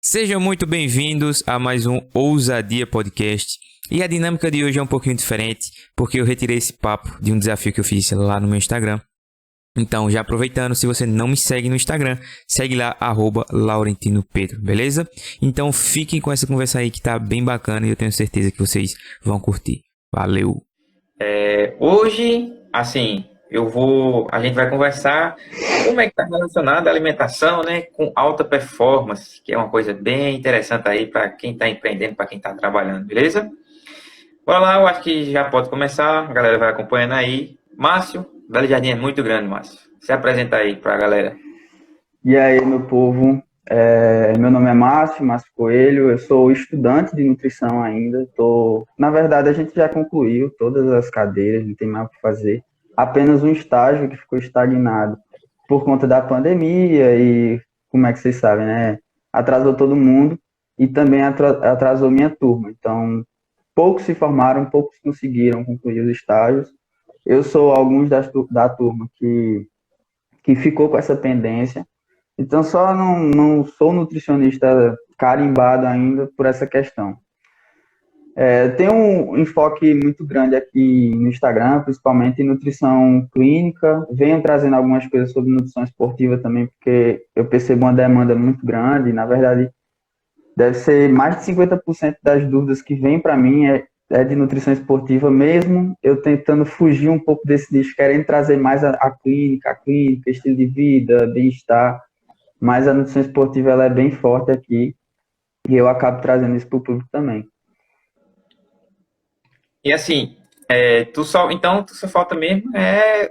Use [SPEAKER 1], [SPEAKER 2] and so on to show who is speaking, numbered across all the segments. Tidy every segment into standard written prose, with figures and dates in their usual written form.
[SPEAKER 1] Sejam muito bem-vindos a mais um Ousadia Podcast. E a dinâmica de hoje é um pouquinho diferente, porque eu retirei esse papo de um desafio que eu fiz lá no meu Instagram. Então, já aproveitando, se você não me segue no Instagram, segue lá, @laurentinopedro, beleza? Então, fiquem com essa conversa aí que tá bem bacana e eu tenho certeza que vocês vão curtir. Valeu!
[SPEAKER 2] Hoje, assim, a gente vai conversar como é que está relacionada a alimentação, né, com alta performance, que é uma coisa bem interessante aí para quem está empreendendo, para quem está trabalhando, beleza? Bora lá, eu acho que já pode começar, a galera vai acompanhando aí. Márcio, Belo Jardim é muito grande, Márcio. Se apresenta aí para a galera.
[SPEAKER 3] E aí, meu povo, meu nome é Márcio Coelho, eu sou estudante de nutrição ainda. Na verdade, a gente já concluiu todas as cadeiras, não tem mais o que fazer. Apenas um estágio que ficou estagnado por conta da pandemia e, como é que vocês sabem, né? Atrasou todo mundo e também atrasou minha turma. Então, poucos se formaram, poucos conseguiram concluir os estágios. Eu sou alguns da turma que ficou com essa pendência. Então, só não sou nutricionista carimbado ainda por essa questão. Tem um enfoque muito grande aqui no Instagram, principalmente em nutrição clínica. Venho trazendo algumas coisas sobre nutrição esportiva também, porque eu percebo uma demanda muito grande. Na verdade, deve ser mais de 50% das dúvidas que vêm para mim é de nutrição esportiva, mesmo eu tentando fugir um pouco desse nicho, querendo trazer mais a clínica, estilo de vida, bem-estar. Mas a nutrição esportiva ela é bem forte aqui e eu acabo trazendo isso para o público também.
[SPEAKER 2] E assim, tu só falta mesmo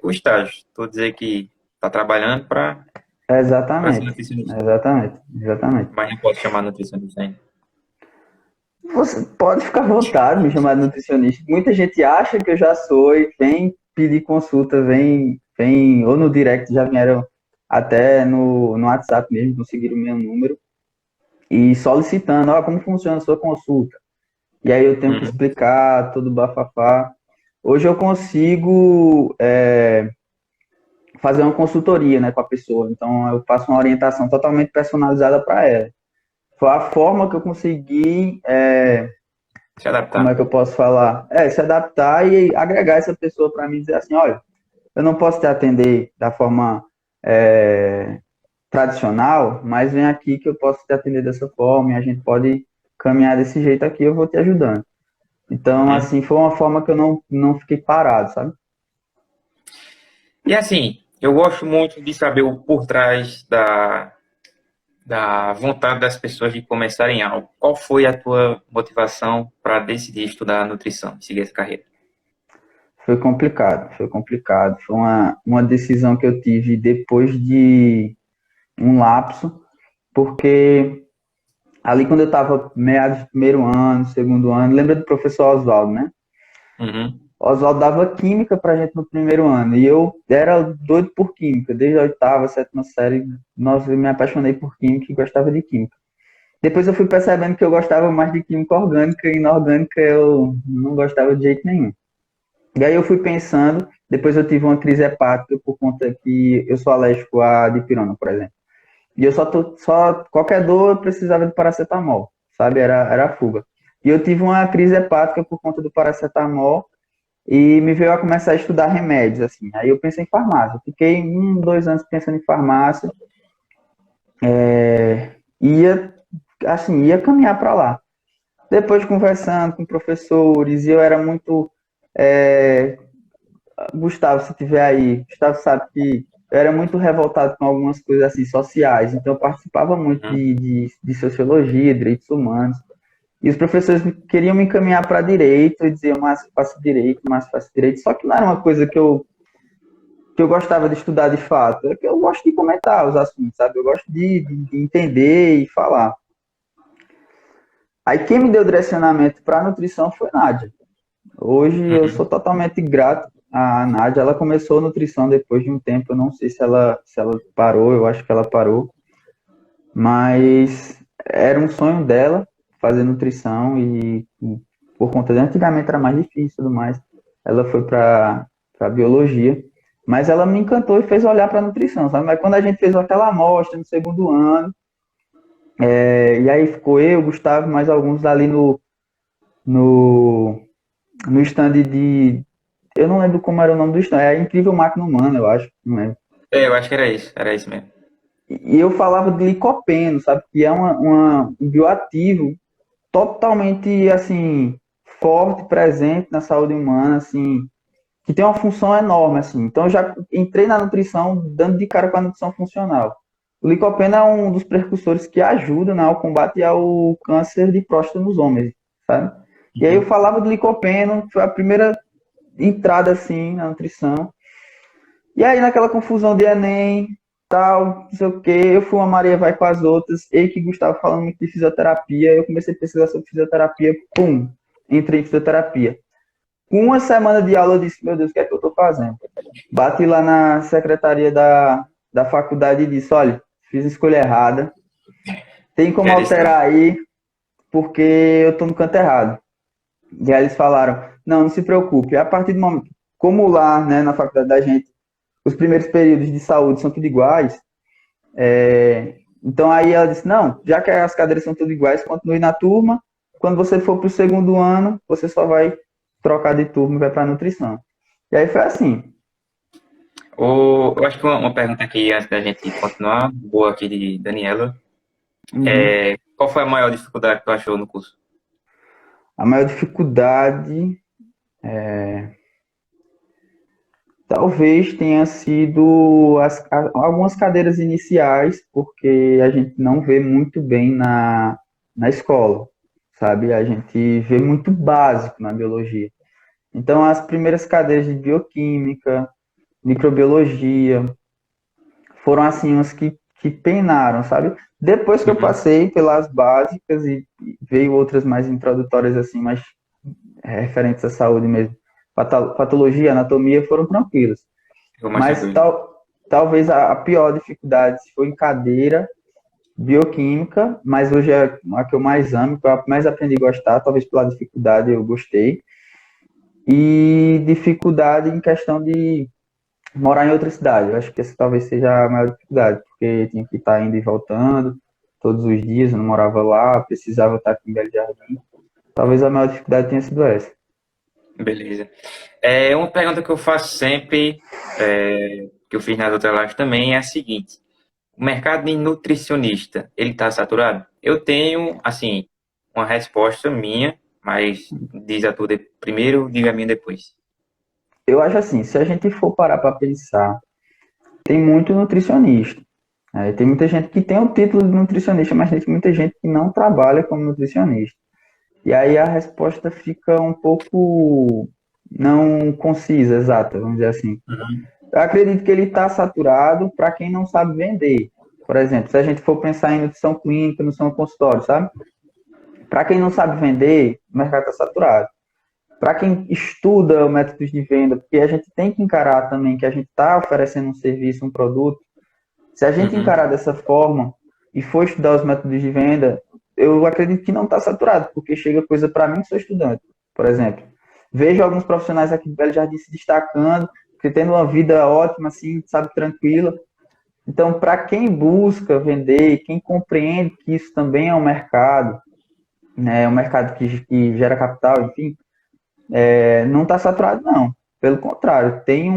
[SPEAKER 2] o estágio. Tu dizer que tá trabalhando para ser
[SPEAKER 3] Exatamente,
[SPEAKER 2] nutricionista,
[SPEAKER 3] exatamente.
[SPEAKER 2] mas não pode chamar nutricionista ainda.
[SPEAKER 3] Você pode ficar à vontade de me chamar de nutricionista. Muita gente acha que eu já sou e vem pedir consulta, vem ou no direct, já vieram até no WhatsApp mesmo, conseguiram o meu número e solicitando, como funciona a sua consulta. E aí eu tenho que
[SPEAKER 2] Uhum.
[SPEAKER 3] explicar todo o bafafá. Hoje eu consigo fazer uma consultoria, né, com a pessoa. Então eu faço uma orientação totalmente personalizada para ela. Foi a forma que eu consegui,
[SPEAKER 2] Se
[SPEAKER 3] como é
[SPEAKER 2] adaptar.
[SPEAKER 3] que eu posso falar? Se adaptar e agregar essa pessoa para mim e dizer assim, olha, eu não posso te atender da forma tradicional, mas vem aqui que eu posso te atender dessa forma e a gente pode caminhar desse jeito aqui, eu vou te ajudando. Então,
[SPEAKER 2] Uhum.
[SPEAKER 3] assim, foi uma forma que eu não fiquei parado, sabe?
[SPEAKER 2] E assim, eu gosto muito de saber o por trás da vontade das pessoas de começarem algo. Qual foi a tua motivação para decidir estudar nutrição, seguir essa carreira?
[SPEAKER 3] Foi complicado, foi complicado. Foi uma decisão que eu tive depois de um lapso, porque ali quando eu estava meados do primeiro ano, segundo ano, lembra do professor Oswaldo, né?
[SPEAKER 2] Uhum.
[SPEAKER 3] Oswaldo dava química pra gente no primeiro ano, e eu era doido por química, desde a oitava, sétima série, nossa, eu me apaixonei por química e gostava de química. Depois eu fui percebendo que eu gostava mais de química orgânica, e inorgânica eu não gostava de jeito nenhum. E aí eu fui pensando, depois eu tive uma crise hepática por conta que eu sou alérgico à dipirona, por exemplo. E eu só qualquer dor eu precisava de paracetamol, sabe? Era a fuga. E eu tive uma crise hepática por conta do paracetamol e me veio a começar a estudar remédios, assim. Aí eu pensei em farmácia. Fiquei 2 anos pensando em farmácia. Ia, assim, ia caminhar para lá. Depois conversando com professores, e eu era muito Gustavo, se tiver aí, Gustavo sabe que eu era muito revoltado com algumas coisas assim sociais, então eu participava muito
[SPEAKER 2] Uhum.
[SPEAKER 3] de sociologia, direitos humanos, e os professores queriam me encaminhar para direito e diziam, mas faço direito, só que não era uma coisa que eu gostava de estudar de fato, é que eu gosto de comentar os assuntos, sabe? Eu gosto de entender e falar. Aí quem me deu direcionamento para nutrição foi Nádia. Hoje eu sou
[SPEAKER 2] Uhum.
[SPEAKER 3] totalmente grato à Nádia. Ela começou nutrição depois de um tempo. Eu não sei se ela parou, eu acho que ela parou. Mas era um sonho dela fazer nutrição e por conta de antigamente era mais difícil e tudo mais. Ela foi para biologia. Mas ela me encantou e fez olhar para nutrição, sabe? Mas quando a gente fez aquela amostra no segundo ano, E aí ficou eu, Gustavo, mais alguns ali no, no stand de. Eu não lembro como era o nome do stand, é a Incrível Máquina Humana, eu acho. Não lembro.
[SPEAKER 2] Eu acho que era isso mesmo.
[SPEAKER 3] E eu falava de licopeno, sabe? Que é um bioativo totalmente, assim, forte, presente na saúde humana, assim, que tem uma função enorme, assim. Então, eu já entrei na nutrição dando de cara com a nutrição funcional. O licopeno é um dos precursores que ajuda, né, ao combate ao câncer de próstata nos homens, sabe? E aí eu
[SPEAKER 2] Uhum.
[SPEAKER 3] falava do licopeno, foi a primeira entrada, assim, na nutrição. E aí, naquela confusão de Enem, tal, não sei o quê, eu fui uma Maria vai com as outras, e que Gustavo falando muito de fisioterapia, eu comecei a pesquisar sobre fisioterapia, pum, entrei em fisioterapia. Com uma semana de aula, eu disse, meu Deus, o que é que eu estou fazendo? Bati lá na secretaria da faculdade e disse, olha, fiz a escolha errada, tem como
[SPEAKER 2] Já disse não.
[SPEAKER 3] alterar aí, porque eu estou no canto errado. E aí eles falaram, não se preocupe, a partir do momento, como lá, né, na faculdade da gente, os primeiros períodos de saúde são tudo iguais, então aí ela disse, não, já que as cadeiras são tudo iguais, continue na turma, quando você for para o segundo ano, você só vai trocar de turma e vai para nutrição. E aí foi assim.
[SPEAKER 2] Eu acho que uma pergunta aqui, antes da gente continuar, boa aqui de Daniela.
[SPEAKER 3] Uhum.
[SPEAKER 2] Qual foi a maior dificuldade que tu achou no curso?
[SPEAKER 3] A maior dificuldade talvez tenha sido algumas cadeiras iniciais, porque a gente não vê muito bem na escola, sabe? A gente vê muito básico na biologia. Então, as primeiras cadeiras de bioquímica, microbiologia, foram assim as que penaram, sabe? Depois que eu
[SPEAKER 2] Uhum.
[SPEAKER 3] passei pelas básicas e veio outras mais introdutórias, assim, mais referentes à saúde mesmo, patologia, anatomia, foram tranquilas.
[SPEAKER 2] Ficou mais
[SPEAKER 3] Mas
[SPEAKER 2] tranquilo.
[SPEAKER 3] talvez a pior dificuldade foi em cadeira bioquímica, mas hoje é a que eu mais amo, que eu mais aprendi a gostar, talvez pela dificuldade eu gostei. E dificuldade em questão de morar em outra cidade. Eu acho que essa talvez seja a maior dificuldade, porque tinha que estar indo e voltando todos os dias, eu não morava lá, precisava estar aqui em Belo Jardim. Talvez a maior dificuldade tenha sido essa.
[SPEAKER 2] Beleza. Uma pergunta que eu faço sempre, que eu fiz nas outras lives também, é a seguinte. O mercado de nutricionista, ele está saturado? Eu tenho, assim, uma resposta minha, mas diz a tua primeiro, diga a minha depois.
[SPEAKER 3] Eu acho assim, se a gente for parar para pensar, tem muito nutricionista. Né? Tem muita gente que tem o título de nutricionista, mas tem muita gente que não trabalha como nutricionista. E aí a resposta fica um pouco não concisa, exata, vamos dizer assim.
[SPEAKER 2] Uhum.
[SPEAKER 3] Eu acredito que ele está saturado para quem não sabe vender. Por exemplo, se a gente for pensar em nutrição clínica, nutrição consultório, sabe? Para quem não sabe vender, o mercado está saturado. Para quem estuda o método de venda, porque a gente tem que encarar também que a gente está oferecendo um serviço, um produto. Se a gente
[SPEAKER 2] Uhum.
[SPEAKER 3] encarar dessa forma e for estudar os métodos de venda, eu acredito que não está saturado, porque chega coisa para mim que sou estudante, por exemplo. Vejo alguns profissionais aqui do Belo Jardim se destacando, que tendo uma vida ótima, assim, sabe, tranquila. Então, para quem busca vender, quem compreende que isso também é um mercado, né, é um mercado que gera capital, enfim, não está saturado, não. Pelo contrário, tem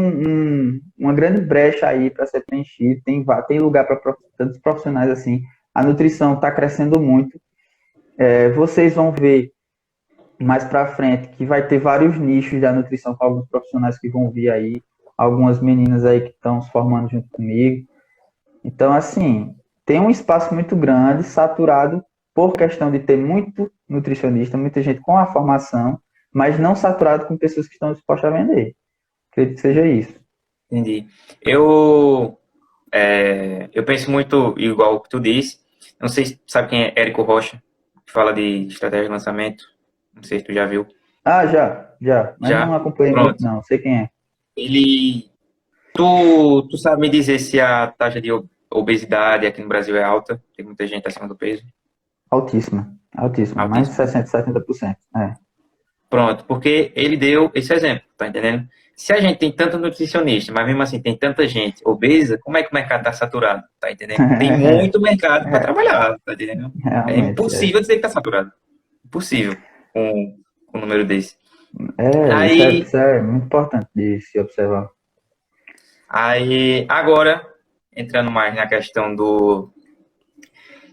[SPEAKER 3] uma grande brecha aí para ser preenchido, tem lugar para tantos profissionais assim. A nutrição está crescendo muito. Vocês vão ver mais para frente que vai ter vários nichos da nutrição com alguns profissionais que vão vir aí, algumas meninas aí que estão se formando junto comigo. Então, assim, tem um espaço muito grande, saturado por questão de ter muito nutricionista, muita gente com a formação, mas não saturado com pessoas que estão dispostas a vender. Acredito que seja isso.
[SPEAKER 2] Entendi. Eu, eu penso muito igual o que tu disse. Não sei se sabe quem é Érico Rocha, que fala de estratégia de lançamento. Não sei se tu já viu.
[SPEAKER 3] Ah, já, mas
[SPEAKER 2] Já?
[SPEAKER 3] não acompanhei muito,
[SPEAKER 2] Pronto.
[SPEAKER 3] não. Sei quem é.
[SPEAKER 2] Ele. Tu sabe me dizer se a taxa de obesidade aqui no Brasil é alta? Tem muita gente acima do peso?
[SPEAKER 3] Altíssima, altíssima. Mais de
[SPEAKER 2] Altíssima.
[SPEAKER 3] 60, 70%. É.
[SPEAKER 2] Pronto, porque ele deu esse exemplo, tá entendendo? Se a gente tem tanto nutricionista, mas mesmo assim tem tanta gente obesa, como é que o mercado está saturado, tá entendendo? Tem muito mercado para
[SPEAKER 3] É,
[SPEAKER 2] trabalhar, tá entendendo? É
[SPEAKER 3] realmente,
[SPEAKER 2] impossível dizer que está saturado. Impossível com um número desse.
[SPEAKER 3] isso
[SPEAKER 2] Aí,
[SPEAKER 3] é muito importante de se observar.
[SPEAKER 2] aí, agora, entrando mais na questão do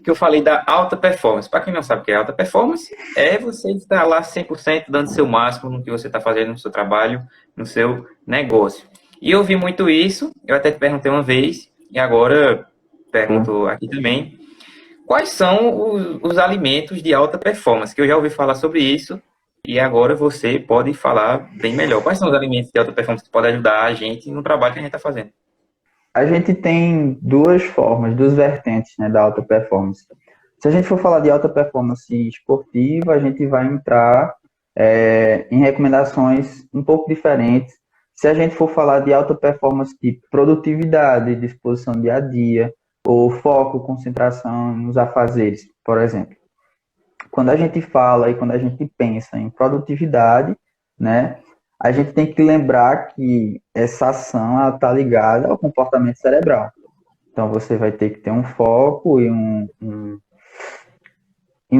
[SPEAKER 2] que eu falei da alta performance. Para quem não sabe o que é alta performance, é você estar lá 100% dando seu máximo no que você está fazendo no seu trabalho, no seu negócio. E eu vi muito isso, eu até te perguntei uma vez, e agora pergunto aqui também, quais são os alimentos de alta performance? Que eu já ouvi falar sobre isso, e agora você pode falar bem melhor. Quais são os alimentos de alta performance que podem ajudar a gente no trabalho que a gente está fazendo?
[SPEAKER 3] A gente tem duas formas, duas vertentes, né, da alta performance. Se a gente for falar de alta performance esportiva, a gente vai entrar em recomendações um pouco diferentes. Se a gente for falar de alta performance de produtividade, disposição dia a dia, ou foco, concentração nos afazeres, por exemplo. Quando a gente fala e quando a gente pensa em produtividade, né, a gente tem que lembrar que essa ação está ligada ao comportamento cerebral. Então, você vai ter que ter um foco e um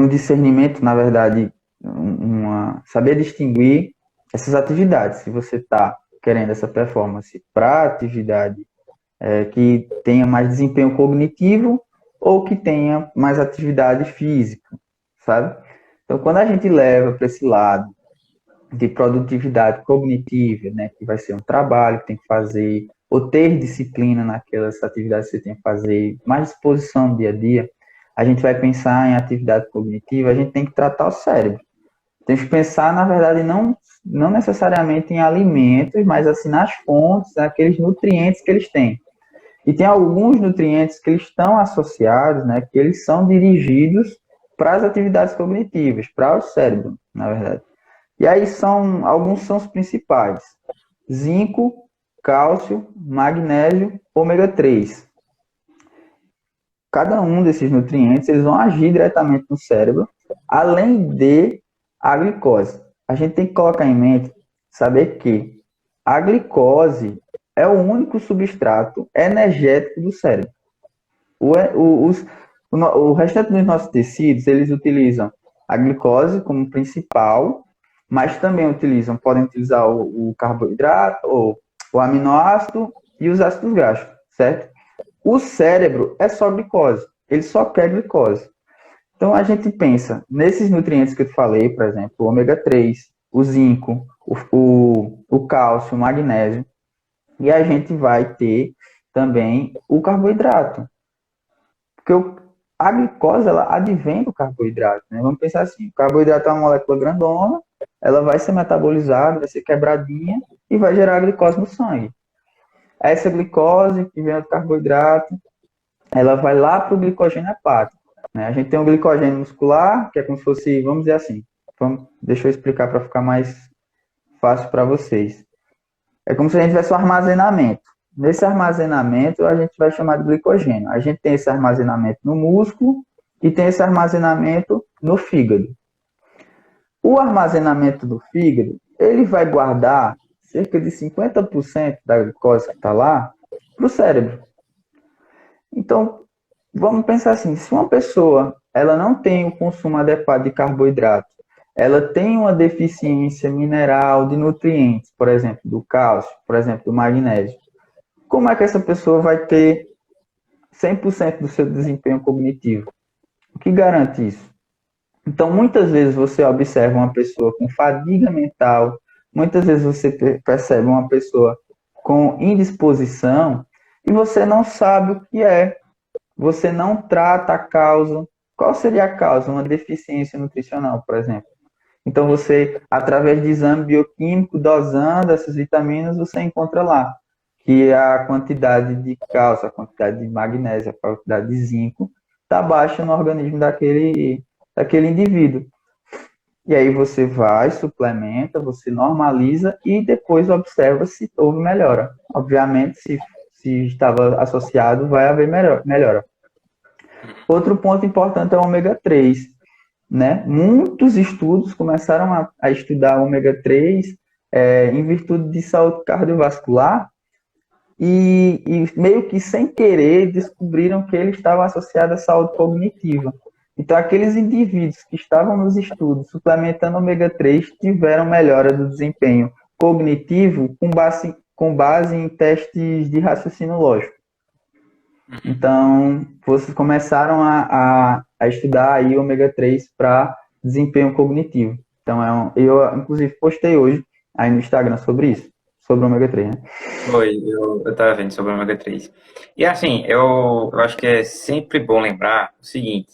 [SPEAKER 3] discernimento, na verdade, saber distinguir essas atividades. Se você está querendo essa performance para atividade que tenha mais desempenho cognitivo ou que tenha mais atividade física, sabe? Então, quando a gente leva para esse lado de produtividade cognitiva, né, que vai ser um trabalho que tem que fazer, ou ter disciplina naquelas atividades que você tem que fazer, mais disposição no dia a dia, a gente vai pensar em atividade cognitiva, a gente tem que tratar o cérebro. Tem que pensar, na verdade, não necessariamente em alimentos, mas assim nas fontes, naqueles nutrientes que eles têm. E tem alguns nutrientes que eles estão associados, né, que eles são dirigidos para as atividades cognitivas, para o cérebro, na verdade. E aí alguns são os principais: zinco, cálcio, magnésio, ômega 3. Cada um desses nutrientes eles vão agir diretamente no cérebro, além de a glicose. A gente tem que colocar em mente, saber que a glicose é o único substrato energético do cérebro. O restante dos nossos tecidos, eles utilizam a glicose como principal, mas também podem utilizar o carboidrato, ou o aminoácido e os ácidos graxos, certo? O cérebro é só glicose, ele só quer glicose. Então a gente pensa nesses nutrientes que eu te falei, por exemplo, o ômega 3, o zinco, o cálcio, o magnésio, e a gente vai ter também o carboidrato. Porque a glicose, ela advém do carboidrato, né? Vamos pensar assim, o carboidrato é uma molécula grandona, ela vai ser metabolizada, vai ser quebradinha e vai gerar glicose no sangue. Essa glicose que vem do carboidrato, ela vai lá para o glicogênio hepático, né? A gente tem o glicogênio muscular, que é como se fosse, vamos dizer assim, deixa eu explicar para ficar mais fácil para vocês. É como se a gente tivesse um armazenamento. Nesse armazenamento, a gente vai chamar de glicogênio. A gente tem esse armazenamento no músculo e tem esse armazenamento no fígado. O armazenamento do fígado, ele vai guardar cerca de 50% da glicose que está lá para o cérebro. Então, vamos pensar assim, se uma pessoa ela não tem o consumo adequado de carboidrato, ela tem uma deficiência mineral de nutrientes, por exemplo, do cálcio, por exemplo, do magnésio, como é que essa pessoa vai ter 100% do seu desempenho cognitivo? O que garante isso? Então, muitas vezes você observa uma pessoa com fadiga mental, muitas vezes você percebe uma pessoa com indisposição e você não sabe o que é. Você não trata a causa. Qual seria a causa? Uma deficiência nutricional, por exemplo. Então, você, através de exame bioquímico, dosando essas vitaminas, você encontra lá que a quantidade de cálcio, a quantidade de magnésio, a quantidade de zinco está baixa no organismo daquele indivíduo. E aí você vai, suplementa, você normaliza e depois observa se houve melhora. Obviamente, se estava associado, vai haver melhora. Outro ponto importante é o ômega 3. né? Muitos estudos começaram a estudar ômega 3 em virtude de saúde cardiovascular e meio que sem querer descobriram que ele estava associado à saúde cognitiva. Então, aqueles indivíduos que estavam nos estudos suplementando ômega 3 tiveram melhora do desempenho cognitivo com base em testes de raciocínio lógico. Então, vocês começaram a estudar aí ômega 3 para desempenho cognitivo. Então, eu, inclusive, postei hoje aí no Instagram sobre isso, sobre ômega 3, né?
[SPEAKER 2] Foi, eu tava vendo sobre o ômega 3. E assim, eu acho que é sempre bom lembrar o seguinte: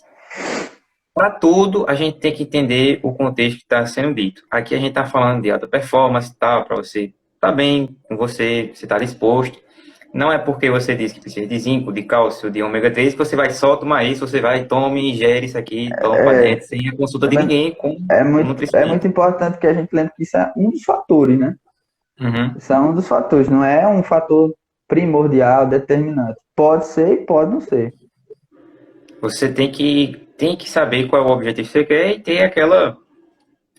[SPEAKER 2] para tudo, a gente tem que entender o contexto que está sendo dito. Aqui a gente está falando de alta performance e tal, para você estar bem com você está disposto. Não é porque você diz que precisa de zinco, de cálcio, de ômega 3, que você vai só tomar isso, você vai, tome, ingere isso aqui, toma para dentro, sem a consulta de ninguém com um
[SPEAKER 3] É
[SPEAKER 2] nutricionista.
[SPEAKER 3] muito importante que a gente lembre que isso é um dos fatores, né?
[SPEAKER 2] Uhum.
[SPEAKER 3] Isso é um dos fatores, não é um fator primordial, determinante. Pode ser e pode não ser.
[SPEAKER 2] Você tem que saber qual é o objetivo que você quer e ter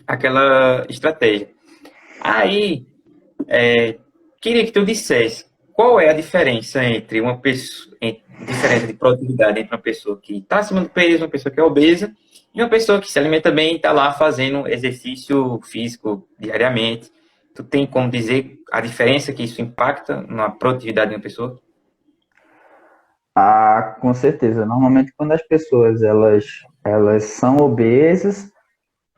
[SPEAKER 2] aquela estratégia. Aí, queria que tu dissesse qual é a diferença entre uma pessoa, diferença de produtividade entre uma pessoa que está acima do peso, uma pessoa que é obesa, e uma pessoa que se alimenta bem e está lá fazendo exercício físico diariamente. Tu tem como dizer a diferença que isso impacta na produtividade de uma pessoa?
[SPEAKER 3] Ah, com certeza. Normalmente, quando as pessoas elas são obesas,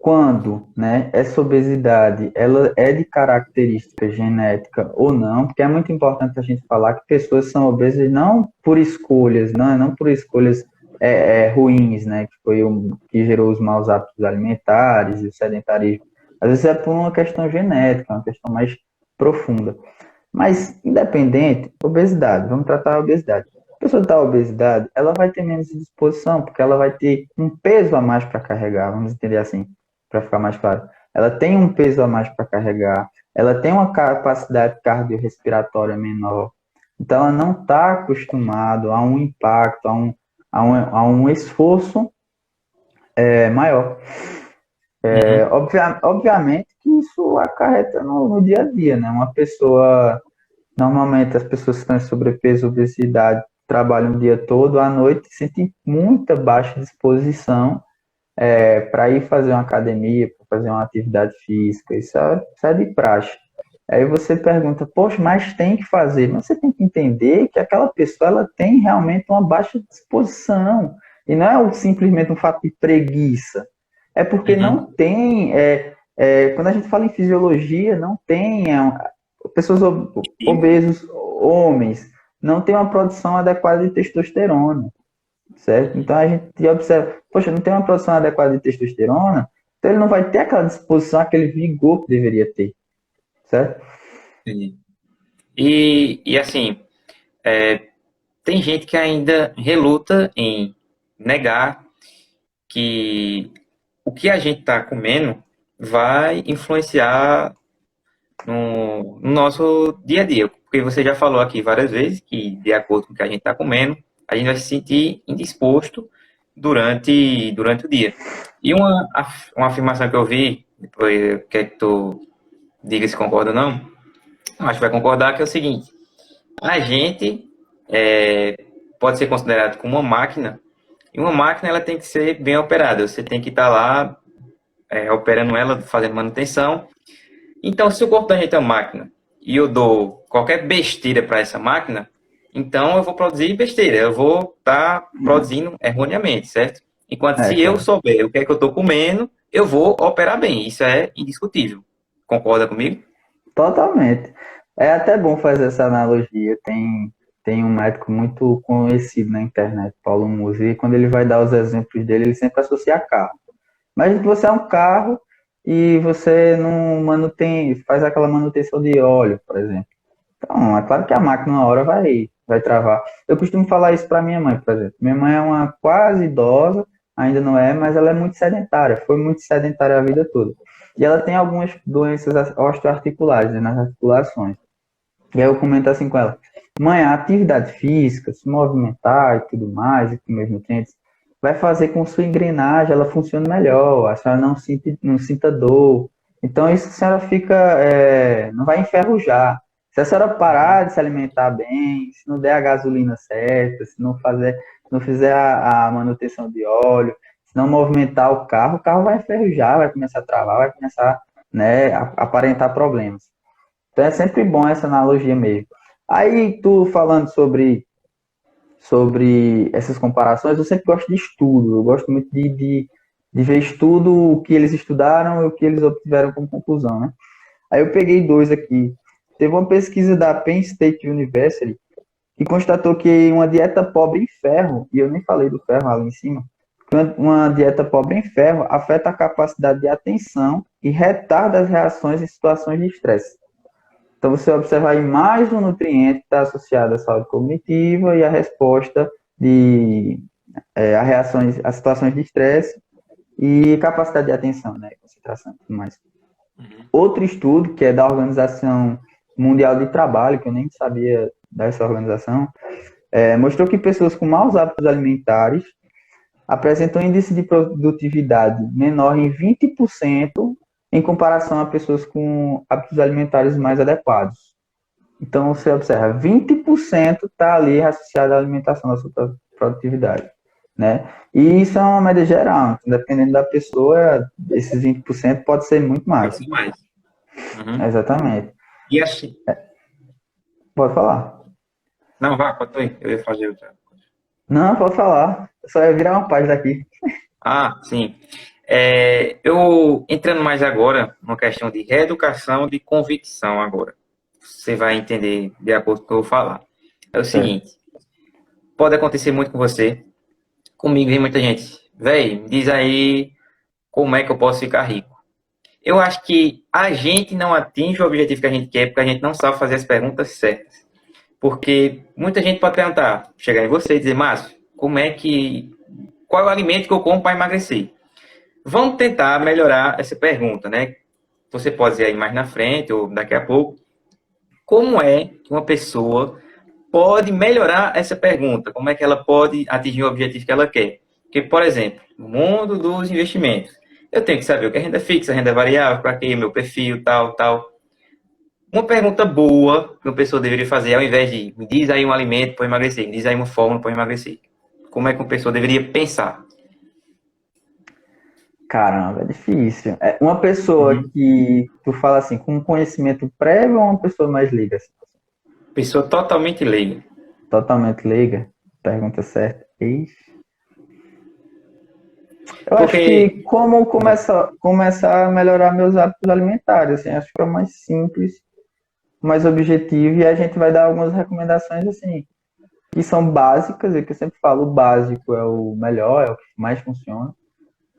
[SPEAKER 3] quando, né, essa obesidade ela é de característica genética ou não, porque é muito importante a gente falar que pessoas são obesas não por escolhas, não por escolhas ruins, né, que foi o que gerou os maus hábitos alimentares e o sedentarismo. Às vezes é por uma questão genética, uma questão mais profunda. Mas, independente, obesidade, vamos tratar a obesidade. A pessoa que está obesidade, ela vai ter menos disposição, porque ela vai ter um peso a mais para carregar, vamos entender assim, para ficar mais claro. Ela tem um peso a mais para carregar, ela tem uma capacidade cardiorrespiratória menor, então ela não está acostumada a um impacto, a um esforço maior. Obviamente que isso acarreta no dia a dia, né? Uma pessoa, normalmente as pessoas que estão em sobrepeso, obesidade, trabalham o dia todo, à noite sentem muita baixa disposição para ir fazer uma academia, para fazer uma atividade física, isso é de praxe. Aí você pergunta, poxa, mas tem que fazer. Mas você tem que entender que aquela pessoa ela tem realmente uma baixa disposição. E não é simplesmente um fato de preguiça. É porque
[SPEAKER 2] Uhum.
[SPEAKER 3] não tem. Quando a gente fala em fisiologia, não tem. Pessoas obesos, homens, não tem uma produção adequada de testosterona. Certo? Então a gente observa, poxa, não tem uma produção adequada de testosterona, então ele não vai ter aquela disposição, aquele vigor que deveria ter. Certo?
[SPEAKER 2] Entendi. E assim, tem gente que ainda reluta em negar que o que a gente está comendo vai influenciar no nosso dia a dia. Porque você já falou aqui várias vezes que, de acordo com o que a gente está comendo, a gente vai se sentir indisposto durante o dia. E uma afirmação que eu vi, depois quer que tu diga se concorda ou não, acho que vai concordar, que é o seguinte: a gente pode ser considerado como uma máquina, e uma máquina ela tem que ser bem operada. Você tem que estar lá operando ela, fazendo manutenção. Então, se o corpo da gente é uma máquina e eu dou qualquer besteira para essa máquina, então eu vou produzir besteira, eu vou estar produzindo erroneamente, certo? Enquanto se eu
[SPEAKER 3] Claro.
[SPEAKER 2] souber o que é que eu estou comendo, eu vou operar bem. Isso é indiscutível. Concorda comigo?
[SPEAKER 3] Totalmente. É até bom fazer essa analogia. Tem um médico muito conhecido na internet, Paulo Musi, e quando ele vai dar os exemplos dele, ele sempre associa carro. Imagina que você é um carro e você não mantém, faz aquela manutenção de óleo, por exemplo. Então, é claro que a máquina uma hora vai travar. Eu costumo falar isso para minha mãe, por exemplo. Minha mãe é uma quase idosa, ainda não é, mas ela é muito sedentária, foi muito sedentária a vida toda. E ela tem algumas doenças osteoarticulares, né, nas articulações. E aí eu comento assim com ela: mãe, a atividade física, se movimentar e tudo mais, e comer nutrientes, vai fazer com que sua engrenagem ela funcione melhor, a senhora não sinta dor. Então, isso a senhora fica, não vai enferrujar. Se a senhora parar de se alimentar bem, se não der a gasolina certa, se não fizer a manutenção de óleo, se não movimentar o carro vai enferrujar, vai começar a travar, vai começar, né, a aparentar problemas. Então é sempre bom essa analogia mesmo. Aí tu falando sobre essas comparações, eu sempre gosto de estudo, eu gosto muito de ver estudo, o que eles estudaram e o que eles obtiveram como conclusão, né? Aí eu peguei dois aqui. Teve uma pesquisa da Penn State University que constatou que uma dieta pobre em ferro, e eu nem falei do ferro ali em cima, que uma dieta pobre em ferro afeta a capacidade de atenção e retarda as reações em situações de estresse. Então você observa aí mais um nutriente que está associado à saúde cognitiva e à resposta a situações de estresse e capacidade de atenção, né, concentração e tudo mais. Outro estudo, que é da Organização Mundial de Trabalho, que eu nem sabia dessa organização, mostrou que pessoas com maus hábitos alimentares apresentam um índice de produtividade menor em 20% em comparação a pessoas com hábitos alimentares mais adequados. Então, você observa, 20% está ali associado à alimentação da sua produtividade, né? E isso é uma média geral, então, dependendo da pessoa, esses 20% pode ser muito mais.
[SPEAKER 2] Pode ser mais. Uhum.
[SPEAKER 3] Exatamente.
[SPEAKER 2] E assim,
[SPEAKER 3] Pode falar.
[SPEAKER 2] não, vá, pode ir. Eu ia fazer outra.
[SPEAKER 3] Não, pode falar. Eu só ia virar uma página aqui.
[SPEAKER 2] Ah, sim. Eu entrando mais agora numa questão de reeducação de convicção agora. Você vai entender de acordo com o que eu vou falar. É o seguinte, pode acontecer muito com você. Comigo vem muita gente. Véi, diz aí como é que eu posso ficar rico. Eu acho que a gente não atinge o objetivo que a gente quer porque a gente não sabe fazer as perguntas certas. Porque muita gente pode perguntar, chegar em você e dizer, Márcio, qual é o alimento que eu como para emagrecer? Vamos tentar melhorar essa pergunta, né? Você pode dizer aí mais na frente ou daqui a pouco. Como é que uma pessoa pode melhorar essa pergunta? Como é que ela pode atingir o objetivo que ela quer? Porque, por exemplo, no mundo dos investimentos, eu tenho que saber o que é renda fixa, renda variável, para que meu perfil, tal, tal. Uma pergunta boa que uma pessoa deveria fazer, ao invés de me diz aí um alimento para emagrecer, me diz aí uma fórmula para emagrecer. Como é que uma pessoa deveria pensar?
[SPEAKER 3] Caramba, é difícil. Uma pessoa que tu fala assim, com conhecimento prévio ou uma pessoa mais leiga? Assim?
[SPEAKER 2] Pessoa totalmente leiga.
[SPEAKER 3] Totalmente leiga? Pergunta certa. Ixi. Eu acho
[SPEAKER 2] Porque,
[SPEAKER 3] que como começar a melhorar meus hábitos alimentares, assim, acho que é o mais simples, mais objetivo, e a gente vai dar algumas recomendações, assim, que são básicas, e que eu sempre falo, o básico é o melhor, é o que mais funciona.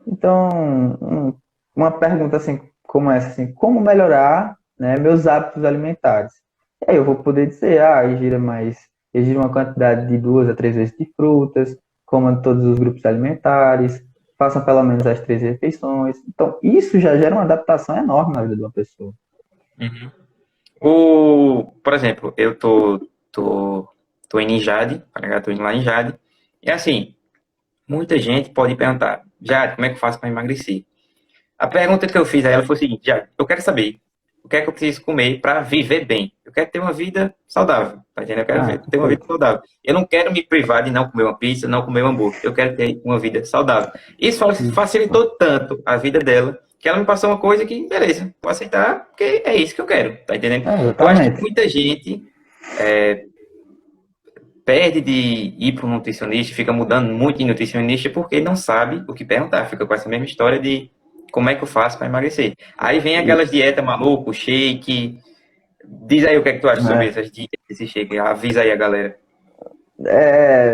[SPEAKER 3] Então, uma pergunta assim, como essa, assim, como melhorar, né, meus hábitos alimentares? E aí eu vou poder dizer, ingira uma quantidade de 2 a 3 vezes de frutas, coma todos os grupos alimentares, façam pelo menos as 3 refeições. Então, isso já gera uma adaptação enorme na vida de uma pessoa.
[SPEAKER 2] por exemplo, eu tô em Jade, tá ligado? Tô indo lá em Jade. E assim, muita gente pode perguntar, Jade, como é que eu faço para emagrecer? A pergunta que eu fiz a ela foi o seguinte, Jade, eu quero saber o que é que eu preciso comer para viver bem. Eu quero ter uma vida saudável, tá entendendo? Eu quero ter uma vida saudável. Eu não quero me privar de não comer uma pizza, não comer um hambúrguer. Eu quero ter uma vida saudável. Isso facilitou tanto a vida dela que ela me passou uma coisa que, beleza, vou aceitar, porque é isso que eu quero, tá entendendo? Eu acho que muita gente perde de ir para um nutricionista, fica mudando muito de nutricionista porque não sabe o que perguntar. Fica com essa mesma história de como é que eu faço para emagrecer. Aí vem aquelas dietas malucas, shake. Diz aí o que é que tu acha sobre essas dietas, esse shake. Avisa aí a galera.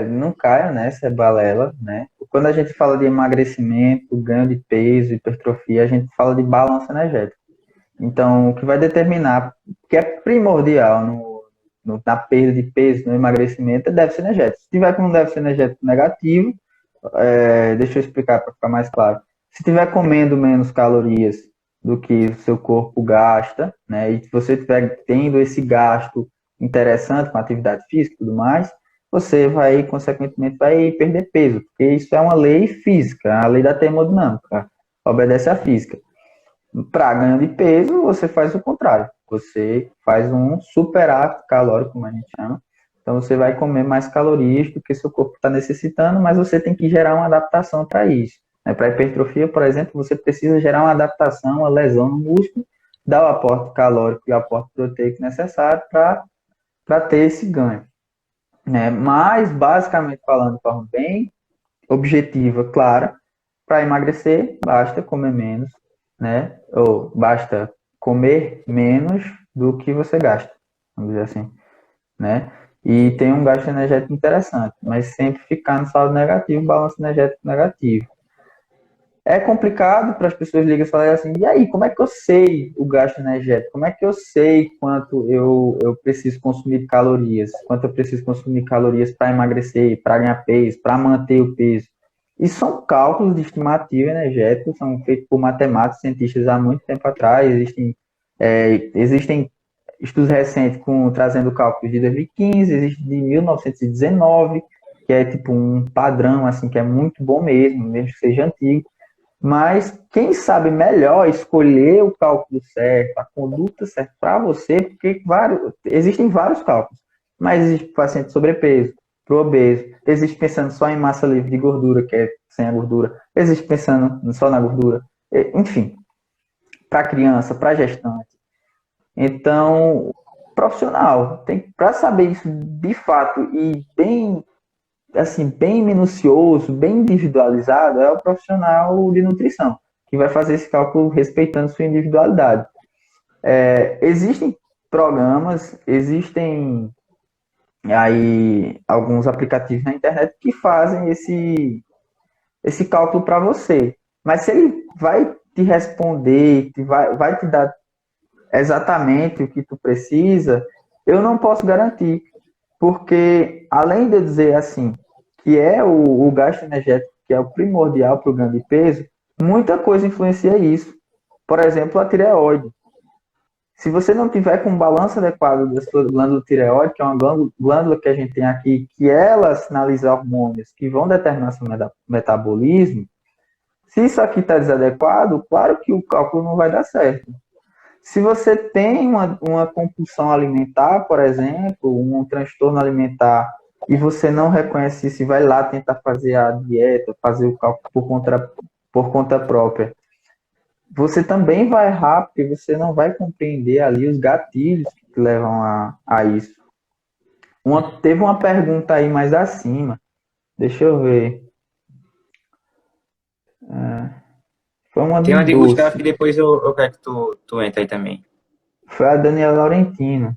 [SPEAKER 3] Não caia nessa balela, né? Quando a gente fala de emagrecimento, ganho de peso, hipertrofia, a gente fala de balanço energético. Então, o que vai determinar, que é primordial na perda de peso, no emagrecimento, é déficit energético. Se tiver com um déficit energético negativo, deixa eu explicar para ficar mais claro. Se tiver comendo menos calorias do que o seu corpo gasta, né, e se você estiver tendo esse gasto interessante com atividade física e tudo mais, você vai, consequentemente, vai perder peso, porque isso é uma lei física, a lei da termodinâmica, obedece à física. Para ganho de peso, você faz o contrário. Você faz um superávit calórico, como a gente chama. Então, você vai comer mais calorias do que seu corpo está necessitando, mas você tem que gerar uma adaptação para isso. Para hipertrofia, por exemplo, você precisa gerar uma adaptação, uma lesão no músculo, dar o aporte calórico e o aporte proteico necessário para ter esse ganho. Mas, basicamente falando de forma bem objetiva, clara, para emagrecer, basta comer menos, ou basta comer menos do que você gasta, vamos dizer assim, E tem um gasto energético interessante, mas sempre ficar no saldo negativo, balanço energético negativo. É complicado para as pessoas ligarem e falarem assim, e aí, como é que eu sei o gasto energético? Como é que eu sei quanto eu preciso consumir de calorias? Quanto eu preciso consumir de calorias para emagrecer, para ganhar peso, para manter o peso? Isso são cálculos de estimativa energética, são feitos por matemáticos, cientistas há muito tempo atrás. Existem estudos recentes trazendo cálculos de 2015, existe de 1919, que é tipo um padrão assim, que é muito bom mesmo que seja antigo. Mas quem sabe melhor escolher o cálculo certo, a conduta certa para você, porque existem vários cálculos, mas existe paciente sobrepeso, para o obeso, existe pensando só em massa livre de gordura, que é sem a gordura, existe pensando só na gordura, enfim, para criança, para gestante. Então, profissional, para saber isso de fato e bem minucioso, bem individualizado, é o profissional de nutrição, que vai fazer esse cálculo respeitando sua individualidade. Existem programas, existem aí alguns aplicativos na internet que fazem esse cálculo para você. Mas se ele vai te responder, vai te dar exatamente o que tu precisa, eu não posso garantir. Porque, além de eu dizer assim, que é o gasto energético, que é o primordial para o ganho de peso, muita coisa influencia isso. Por exemplo, a tireoide. Se você não tiver com um balanço adequado da sua glândula tireoide, que é uma glândula que a gente tem aqui, que ela sinaliza hormônios que vão determinar seu metabolismo, se isso aqui está desadequado, claro que o cálculo não vai dar certo. Se você tem uma compulsão alimentar, por exemplo, um transtorno alimentar, e você não reconhece isso e vai lá tentar fazer a dieta, fazer o cálculo por conta própria, você também vai errar, porque você não vai compreender ali os gatilhos que levam a isso. Teve uma pergunta aí mais acima, deixa eu ver. Foi uma
[SPEAKER 2] Tem uma
[SPEAKER 3] do
[SPEAKER 2] de
[SPEAKER 3] doce.
[SPEAKER 2] Gustavo que depois eu quero que tu entra aí também.
[SPEAKER 3] Foi a Daniela Laurentino,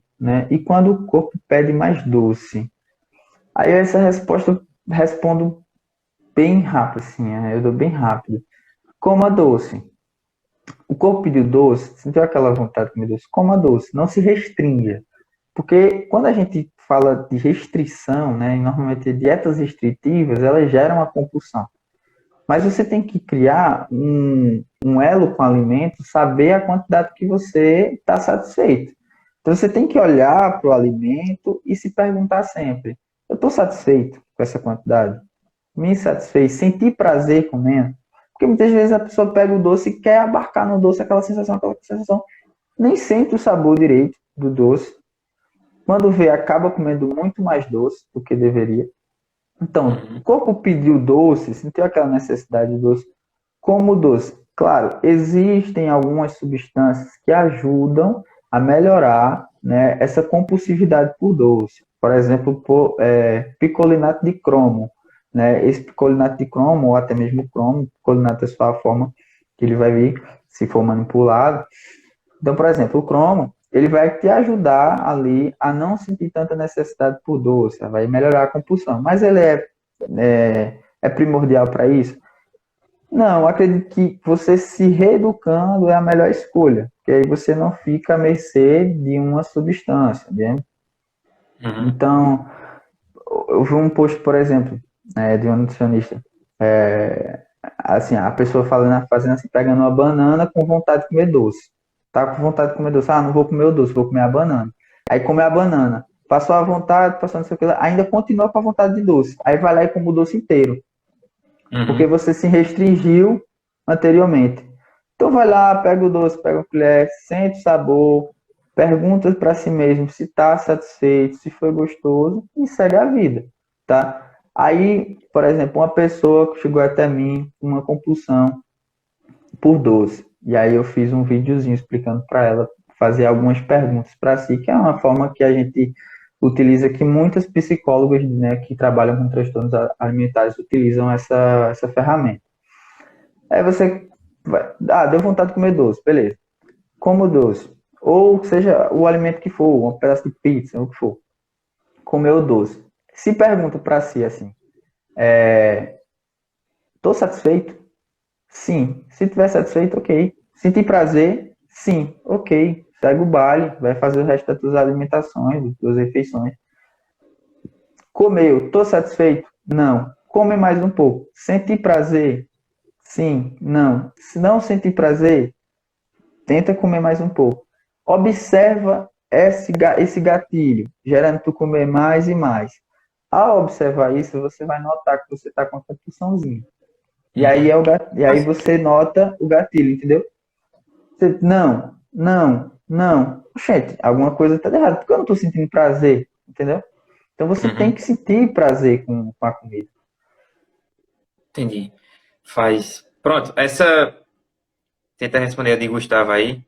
[SPEAKER 3] E quando o corpo pede mais doce? Aí essa resposta eu respondo bem rápido, assim, eu dou bem rápido. Coma doce. O corpo pediu doce, sentiu aquela vontade de comer doce, coma doce, não se restrinja. Porque quando a gente fala de restrição, e normalmente dietas restritivas, elas geram uma compulsão. Mas você tem que criar um elo com o alimento, saber a quantidade que você está satisfeito. Então você tem que olhar para o alimento e se perguntar sempre: eu estou satisfeito com essa quantidade? Me satisfez? Sentir prazer comendo? Porque muitas vezes a pessoa pega o doce e quer abarcar no doce aquela sensação, nem sente o sabor direito do doce. Quando vê, acaba comendo muito mais doce do que deveria. Então, o corpo pediu doce, sentiu aquela necessidade de doce, como doce. Claro, existem algumas substâncias que ajudam a melhorar essa compulsividade por doce. Por exemplo, picolinato de cromo. Esse picolinato de cromo, ou até mesmo cromo, picolinato é só a forma que ele vai vir, se for manipulado. Então, por exemplo, o cromo, ele vai te ajudar ali a não sentir tanta necessidade por doce, vai melhorar a compulsão. Mas ele é primordial para isso? Não, acredito que você se reeducando é a melhor escolha, porque aí você não fica à mercê de uma substância, né? Então, eu vi um post, por exemplo, de um nutricionista, assim, a pessoa fazendo assim, pegando uma banana com vontade de comer doce. Tá com vontade de comer doce. Não vou comer o doce, vou comer a banana. Aí come a banana. passou à vontade, passou não sei o que lá, ainda continua com a vontade de doce. Aí vai lá e come o doce inteiro, porque
[SPEAKER 2] Uhum.
[SPEAKER 3] você se restringiu anteriormente. Então vai lá, pega o doce, pega a colher, sente o sabor, pergunta para si mesmo se está satisfeito, se foi gostoso e segue a vida, tá? Aí, por exemplo, uma pessoa que chegou até mim com uma compulsão por doce, e aí eu fiz um videozinho explicando para ela fazer algumas perguntas para si, que é uma forma que a gente utiliza, que muitas psicólogas, né, que trabalham com transtornos alimentares utilizam essa ferramenta. Aí você vai, deu vontade de comer doce, beleza. Como doce. Ou seja, o alimento que for, um pedaço de pizza, o que for. Comeu doce. Se pergunta para si assim, estou satisfeito? Sim. Se estiver satisfeito, ok. Senti prazer? Sim. Ok. Segue o baile, vai fazer o resto das tuas alimentações, das tuas refeições. Comeu, estou satisfeito? Não. Come mais um pouco. Senti prazer? Sim. Não. Se não sentir prazer, tenta comer mais um pouco. Observa esse gatilho, gerando tu comer mais e mais. Ao observar isso, você vai notar que você está com a compulsãozinha. E aí,
[SPEAKER 2] Uhum.
[SPEAKER 3] e aí você nota o gatilho, entendeu? Você, não, não, não. Gente, alguma coisa está errada, porque eu não estou sentindo prazer, entendeu? Então você tem
[SPEAKER 2] Uhum.
[SPEAKER 3] que sentir prazer com a comida.
[SPEAKER 2] Entendi. Faz. Pronto, essa. Tenta responder a de Gustavo aí.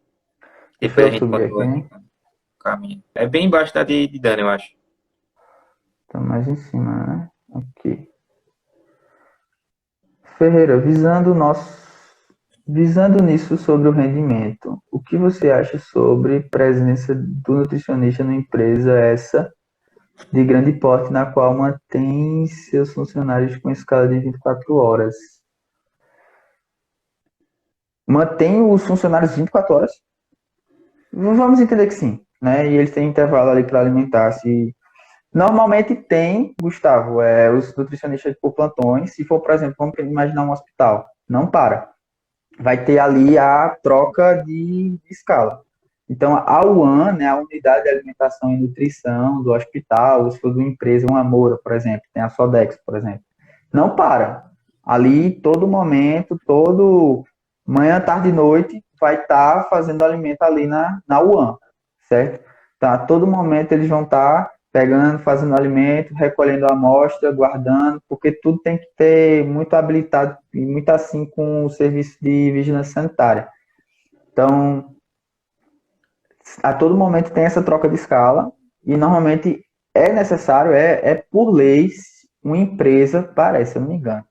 [SPEAKER 3] Deixa
[SPEAKER 2] Depois a
[SPEAKER 3] eu
[SPEAKER 2] gente
[SPEAKER 3] subir
[SPEAKER 2] continua aqui
[SPEAKER 3] aqui.
[SPEAKER 2] com o caminho. É bem embaixo da de Dani, eu acho.
[SPEAKER 3] Está mais em cima, né? Aqui. Ferreira, visando nisso sobre o rendimento, o que você acha sobre presença do nutricionista numa empresa essa de grande porte na qual mantém seus funcionários com escala de 24 horas? Mantém os funcionários 24 horas? Vamos entender que sim, né? E eles têm intervalo ali para alimentar-se. Normalmente tem, Gustavo, os nutricionistas por plantões. Se for, por exemplo, vamos imaginar um hospital, não para. Vai ter ali a troca de escala. Então, a UAN, né, a Unidade de Alimentação e Nutrição do hospital, se for de uma empresa, uma Moura, por exemplo, tem a Sodex, por exemplo, não para. Ali, todo momento, todo manhã, tarde e noite, vai estar fazendo alimento ali na UAN, certo? Tá, todo momento eles vão estar pegando, fazendo alimento, recolhendo a amostra, guardando, porque tudo tem que ter muito habilitado e muito assim com o serviço de vigilância sanitária. Então, a todo momento tem essa troca de escala e normalmente é necessário, é por lei, uma empresa, parece, se eu não me engano.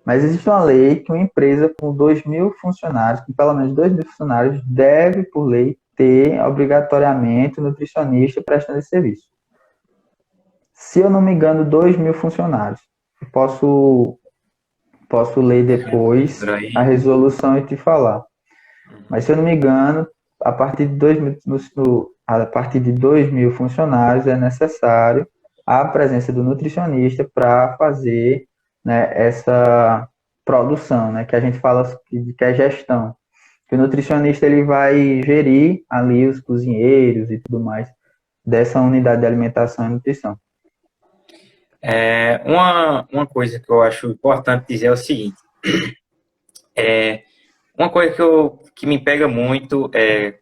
[SPEAKER 3] Mas existe uma lei que uma empresa com 2.000 funcionários, com pelo menos 2.000 funcionários, deve, por lei, ter obrigatoriamente um nutricionista prestando esse serviço. Se eu não me engano, 2.000 funcionários. Eu posso ler depois a
[SPEAKER 2] Aí.
[SPEAKER 3] resolução e te falar. Mas se eu não me engano, a partir de 2.000, a partir de 2.000 funcionários é necessário a presença do nutricionista para fazer, né, essa produção, né, que a gente fala que é gestão. Que o nutricionista ele vai gerir ali os cozinheiros e tudo mais dessa unidade de alimentação e nutrição.
[SPEAKER 2] Uma coisa que eu acho importante dizer é o seguinte: uma coisa que me pega muito é.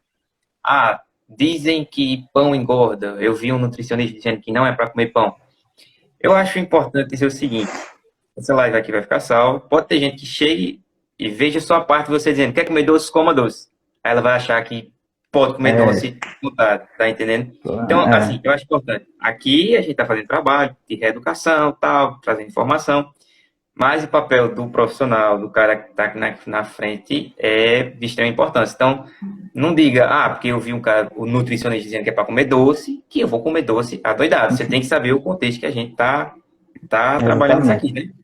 [SPEAKER 2] Dizem que pão engorda. Eu vi um nutricionista dizendo que não é para comer pão. Eu acho importante dizer o seguinte: essa live aqui vai ficar salva. Pode ter gente que chegue e veja só a parte de você dizendo quer comer doce, coma doce. Aí ela vai achar que pode comer
[SPEAKER 3] É,
[SPEAKER 2] doce, tá entendendo? Então, assim, eu acho importante. Aqui a gente está fazendo trabalho de reeducação, tal, trazendo informação. Mas o papel do profissional, do cara que está na frente, é de extrema importância. Então, não diga, porque eu vi um cara, o nutricionista dizendo que é para comer doce, que eu vou comer doce adoidado. Você tem que saber o contexto que a gente tá trabalhando isso
[SPEAKER 3] exatamente.
[SPEAKER 2] aqui, né? Tá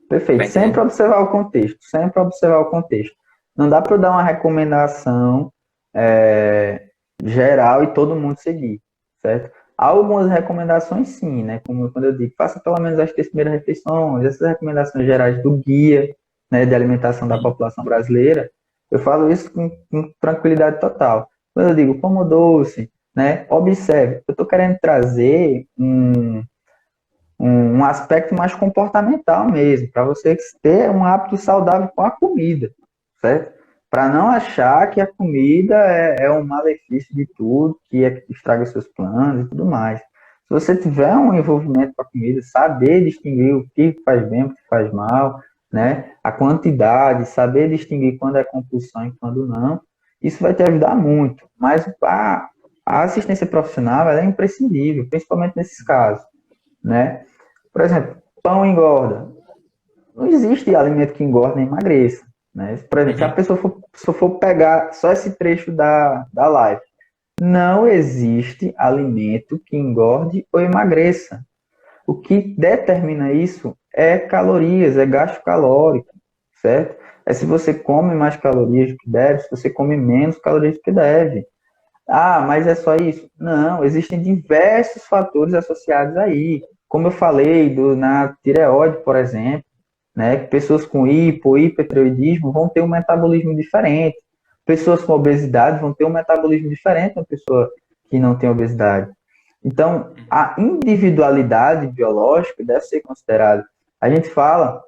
[SPEAKER 3] Perfeito. Sempre
[SPEAKER 2] entendendo?
[SPEAKER 3] observar o contexto. Sempre observar o contexto. Não dá para eu dar uma recomendação é, geral e todo mundo seguir, certo? Há algumas recomendações sim, né? Como quando eu digo, faça pelo menos as 3 primeiras refeições, essas recomendações gerais do guia, né, de alimentação da
[SPEAKER 2] Sim.
[SPEAKER 3] população brasileira, eu falo isso com tranquilidade total. Quando eu digo como doce, né? Observe, eu estou querendo trazer um aspecto mais comportamental mesmo, para você ter um hábito saudável com a comida, certo? Para não achar que a comida é um malefício de tudo, que é que estraga seus planos e tudo mais. Se você tiver um envolvimento com a comida, saber distinguir o que faz bem, o que faz mal, né? A quantidade, saber distinguir quando é compulsão e quando não, isso vai te ajudar muito. Mas a assistência profissional ela é imprescindível, principalmente nesses casos, né? Por exemplo, pão engorda. Não existe alimento que engorda nem emagreça, né? Por exemplo, se a
[SPEAKER 2] Uhum.
[SPEAKER 3] pessoa for pegar só esse trecho da live, não existe alimento que engorde ou emagreça. O que determina isso é calorias, é gasto calórico, certo? É se você come mais calorias do que deve, se você come menos calorias do que deve. Ah, mas é só isso? Não, existem diversos fatores associados aí. Como eu falei, na tireoide, por exemplo, né? Pessoas com hipotireoidismo vão ter um metabolismo diferente. Pessoas com obesidade vão ter um metabolismo diferente da pessoa que não tem obesidade. Então, a individualidade biológica deve ser considerada. A gente fala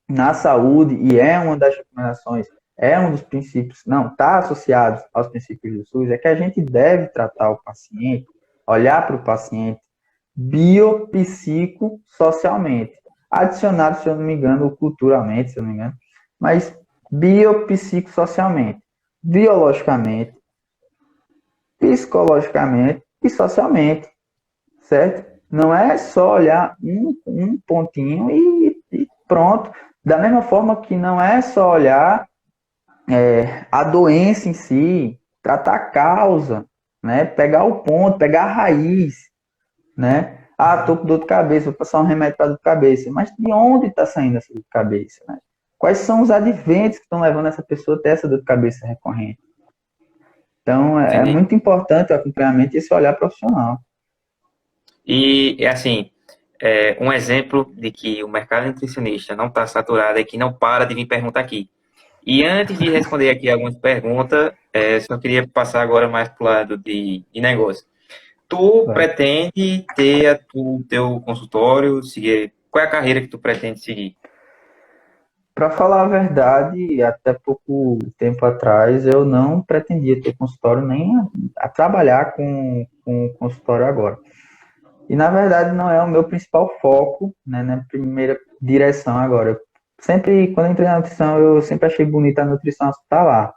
[SPEAKER 3] na saúde, e é uma das recomendações, é um dos princípios, não, está associado aos princípios do SUS, é que a gente deve tratar o paciente, olhar para o paciente biopsicossocialmente. Adicionado, se eu não me engano, culturalmente, se eu não me engano, mas biopsicossocialmente, biologicamente, psicologicamente e socialmente, certo? Não é só olhar um pontinho e pronto. Da mesma forma que não é só olhar a doença em si, tratar a causa, né? Pegar o ponto, pegar a raiz, né? Ah, tô com dor de cabeça, vou passar um remédio para dor de cabeça. Mas de onde está saindo essa dor de cabeça, né? Quais são os adventos que estão levando essa pessoa a ter essa dor de cabeça recorrente? Então, é
[SPEAKER 2] Entendi.
[SPEAKER 3] muito importante o acompanhamento e esse olhar profissional.
[SPEAKER 2] E, assim, um exemplo de que o mercado nutricionista não está saturado é que não para de vir pergunta aqui. E antes de responder aqui algumas perguntas, só queria passar agora mais para o lado de negócio. Tu
[SPEAKER 3] Vai.
[SPEAKER 2] pretende ter o teu consultório, seguir, qual é a carreira que tu pretende seguir?
[SPEAKER 3] Para falar a verdade, até pouco tempo atrás eu não pretendia ter consultório nem a trabalhar com consultório agora. E na verdade não é o meu principal foco, né, na primeira direção agora. Eu sempre, quando eu entrei na nutrição, eu sempre achei bonita a nutrição hospitalar.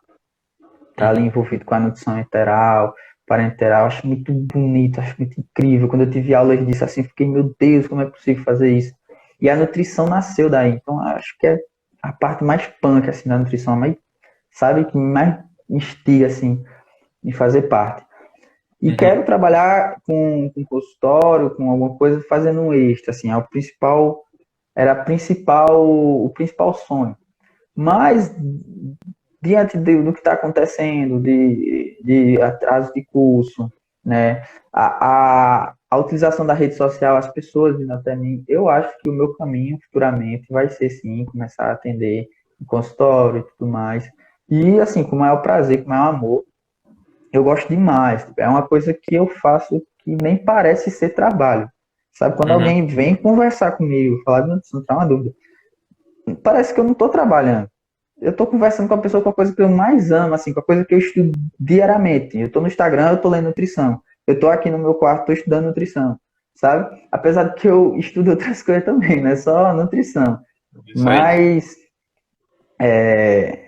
[SPEAKER 3] Tá ali
[SPEAKER 2] Uhum.
[SPEAKER 3] envolvido com a nutrição enteral, parenteral, acho muito bonito, acho muito incrível. Quando eu tive aulas disso assim, fiquei, meu Deus, como é possível fazer isso? E a nutrição nasceu daí. Então acho que é a parte mais punk assim da nutrição, mas sabe que mais instiga assim em fazer parte. E
[SPEAKER 2] Uhum.
[SPEAKER 3] quero trabalhar com consultório, com alguma coisa, fazendo um extra, assim, é o principal, o principal sonho. Mas, diante do que está acontecendo, de atraso de curso, né, a utilização da rede social, as pessoas vindo até mim, eu acho que o meu caminho futuramente vai ser, sim, começar a atender em consultório e tudo mais. E, assim, com o maior prazer, com o maior amor, eu gosto demais. É uma coisa que eu faço que nem parece ser trabalho. Sabe, quando
[SPEAKER 2] Uhum.
[SPEAKER 3] alguém vem conversar comigo, falar de nutrição, tirar uma dúvida, parece que eu não estou trabalhando. Eu estou conversando com a pessoa com a coisa que eu mais amo, assim, com a coisa que eu estudo diariamente. Eu estou no Instagram, eu estou lendo nutrição. Eu estou aqui no meu quarto, estou estudando nutrição, sabe? Apesar de que eu estudo outras coisas também, não é só nutrição.
[SPEAKER 2] Isso aí.
[SPEAKER 3] Mas,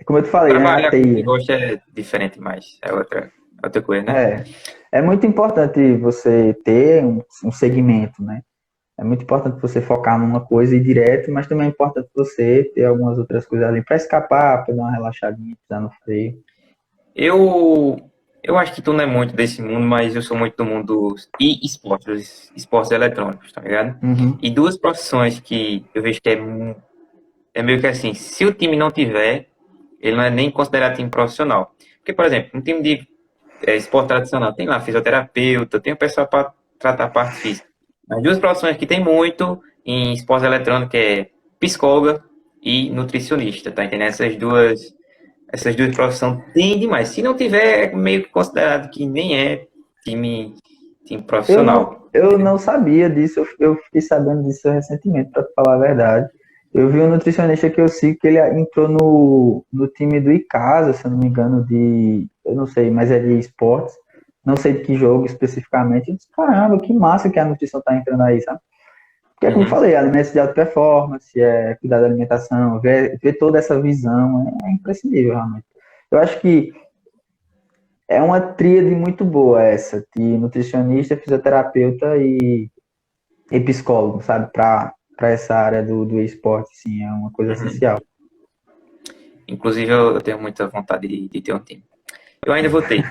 [SPEAKER 3] como eu te falei, né, a
[SPEAKER 2] Trabalhar com o que
[SPEAKER 3] TI,
[SPEAKER 2] gosta é diferente, mas é outra coisa, né?
[SPEAKER 3] é, é muito importante você ter um segmento, né? É muito importante você focar numa coisa e ir direto, mas também é importante você ter algumas outras coisas ali para escapar, para dar uma relaxadinha, pisar no freio.
[SPEAKER 2] Eu, eu acho que tu não é muito desse mundo, mas eu sou muito do mundo dos esportes, dos esportes eletrônicos, tá ligado?
[SPEAKER 3] Uhum.
[SPEAKER 2] E duas profissões que eu vejo que é meio que assim, se o time não tiver, ele não é nem considerado time profissional. Porque, por exemplo, um time de esporte tradicional tem lá fisioterapeuta, tem o pessoal para tratar a parte física. As duas profissões que tem muito em esporte eletrônico é psicóloga e nutricionista, tá entendendo? Essas duas profissões tem demais. Se não tiver, é meio que considerado que nem é time profissional.
[SPEAKER 3] Eu não sabia disso, eu fiquei sabendo disso recentemente, para falar a verdade. Eu vi um nutricionista que eu sigo que ele entrou no time do Icasa, se eu não me engano, eu não sei, mas é de esportes, não sei de que jogo especificamente. Eu disse, caramba, que massa que a nutrição tá entrando aí, sabe? Porque, como eu falei, alimentos de alta performance, cuidar da alimentação, ver toda essa visão é imprescindível, realmente. Eu acho que é uma tríade muito boa essa, de nutricionista, fisioterapeuta e psicólogo, sabe? Para essa área do esporte, sim, é uma coisa essencial.
[SPEAKER 2] Inclusive, eu tenho muita vontade de ter um time. Eu ainda vou ter.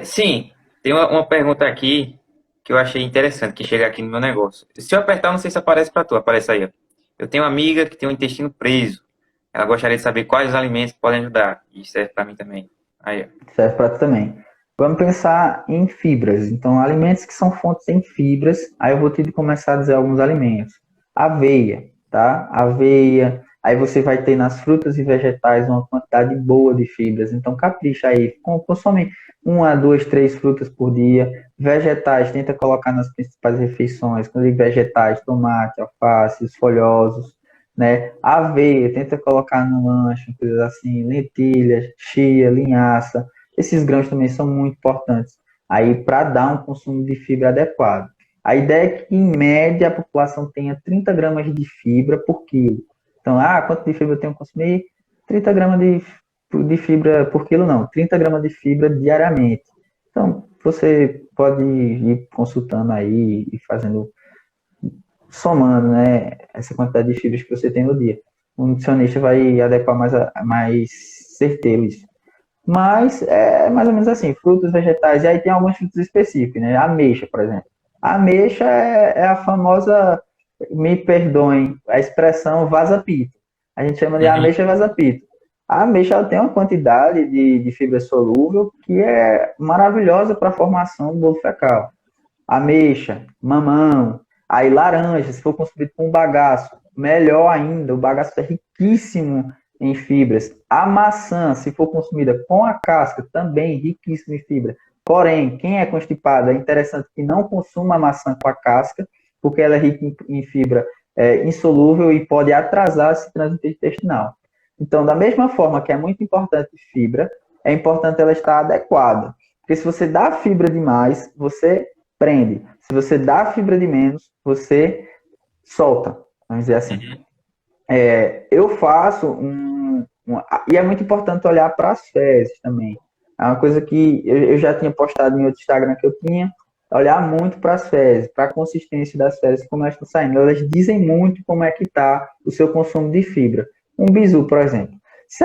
[SPEAKER 2] Sim, tem uma pergunta aqui que eu achei interessante, que chega aqui no meu negócio. Se eu apertar, não sei se aparece para tu, aparece aí, ó. Eu tenho uma amiga que tem um intestino preso. Ela gostaria de saber quais os alimentos que podem ajudar. E serve para mim também. Aí, ó.
[SPEAKER 3] Serve para tu também. Vamos pensar em fibras. Então, alimentos que são fontes em fibras. Aí eu vou ter de começar a dizer alguns alimentos. Aveia, tá? Aveia. Aí você vai ter nas frutas e vegetais uma quantidade boa de fibras. Então, capricha aí. Consome 1, 2, 3 frutas por dia. Vegetais, tenta colocar nas principais refeições. Quando eu digo vegetais, tomate, alface, os folhosos, né? Aveia, tenta colocar no lanche, coisas assim. Lentilhas, chia, linhaça. Esses grãos também são muito importantes aí para dar um consumo de fibra adequado. A ideia é que, em média, a população tenha 30 gramas de fibra por quilo. Então, quanto de fibra eu tenho que consumir? 30 gramas de fibra por quilo, não. 30 gramas de fibra diariamente. Então, você pode ir consultando aí e fazendo, somando, né, essa quantidade de fibras que você tem no dia. O nutricionista vai adequar mais certeiro isso. Mas é mais ou menos assim, frutas, vegetais, e aí tem algumas frutas específicas, né? Ameixa, por exemplo. A ameixa é a famosa, me perdoem a expressão vaza-pito. A gente chama de ameixa vaza-pito. A ameixa ela tem uma quantidade de fibra solúvel que é maravilhosa para a formação do bolo fecal. Ameixa, mamão, aí laranja, se for consumido com bagaço, melhor ainda, o bagaço é riquíssimo em fibras. A maçã, se for consumida com a casca, também riquíssima em fibra. Porém, quem é constipado, é interessante que não consuma a maçã com a casca, porque ela é rica em fibra insolúvel e pode atrasar esse trânsito intestinal. Então, da mesma forma que é muito importante fibra, é importante ela estar adequada. Porque se você dá fibra demais, você prende. Se você dá fibra de menos, você solta. Vamos dizer assim. Eu faço e é muito importante olhar para as fezes também. É uma coisa que eu já tinha postado em outro Instagram que eu tinha, olhar muito para as fezes, para a consistência das fezes, como elas estão saindo. Elas dizem muito como é que está o seu consumo de fibra. Um bisu, por exemplo. Se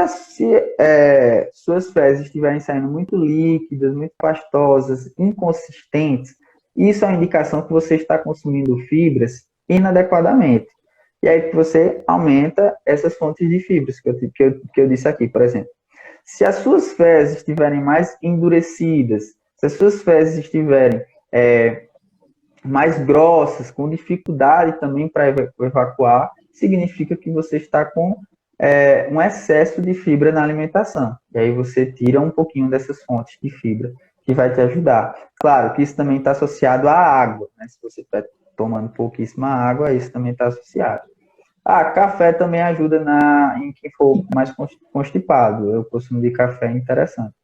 [SPEAKER 3] suas fezes estiverem saindo muito líquidas, muito pastosas, inconsistentes, isso é uma indicação que você está consumindo fibras inadequadamente. E aí você aumenta essas fontes de fibras que eu disse aqui, por exemplo. Se as suas fezes estiverem mais endurecidas, se as suas fezes estiverem mais grossas, com dificuldade também para evacuar, significa que você está com um excesso de fibra na alimentação. E aí você tira um pouquinho dessas fontes de fibra que vai te ajudar. Claro que isso também está associado à água, né? Se você está tomando pouquíssima água, isso também está associado. Café também ajuda em quem for mais constipado. O consumo de café é interessante.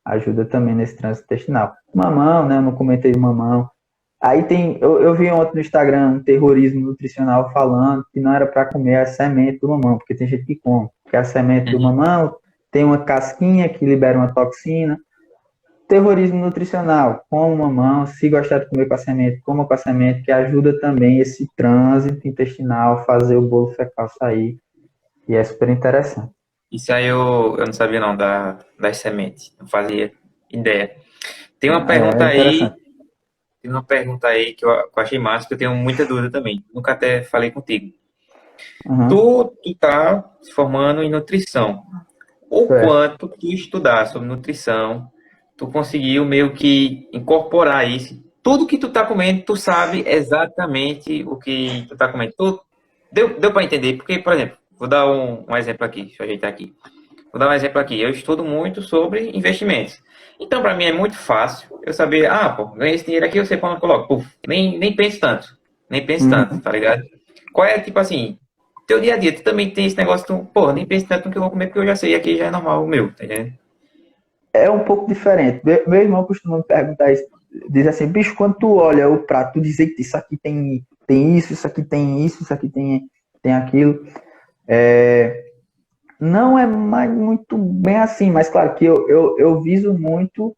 [SPEAKER 3] Ajuda também nesse trânsito intestinal. Mamão, né? Eu não comentei do mamão. Aí eu vi ontem no Instagram um terrorismo nutricional falando que não era para comer a semente do mamão, porque tem gente que come. Porque a semente do mamão tem uma casquinha que libera uma toxina. Terrorismo nutricional, coma mamão, se gostar de comer com a semente, coma com a semente, que ajuda também esse trânsito intestinal, fazer o bolo fecal sair, e é super interessante.
[SPEAKER 2] Isso aí eu não sabia não das sementes, não fazia ideia. Tem uma pergunta aí que eu achei massa, que eu tenho muita dúvida também, nunca até falei contigo. Tu tá se formando em nutrição, o quanto tu estudar sobre nutrição, tu conseguiu meio que incorporar isso. Tudo que tu tá comendo, tu sabe exatamente o que tu tá comendo. Deu para entender? Porque, por exemplo, vou dar um exemplo aqui, deixa eu ajeitar aqui. Vou dar um exemplo aqui. Eu estudo muito sobre investimentos. Então, para mim é muito fácil eu saber, pô, ganhei esse dinheiro aqui, eu sei quando eu coloco. Puf, nem penso tanto. Nem penso tanto,
[SPEAKER 3] Uhum.
[SPEAKER 2] tá ligado? Qual é, tipo assim, teu dia a dia, tu também tem esse negócio, pô, nem penso tanto no que eu vou comer, porque eu já sei, aqui já é normal o meu, tá entendendo?
[SPEAKER 3] É um pouco diferente. Meu irmão costuma me perguntar isso, diz assim, bicho, quando tu olha o prato, tu diz que isso aqui tem isso, isso aqui tem isso, isso aqui tem aquilo. É, não é mais muito bem assim, mas claro que eu viso muito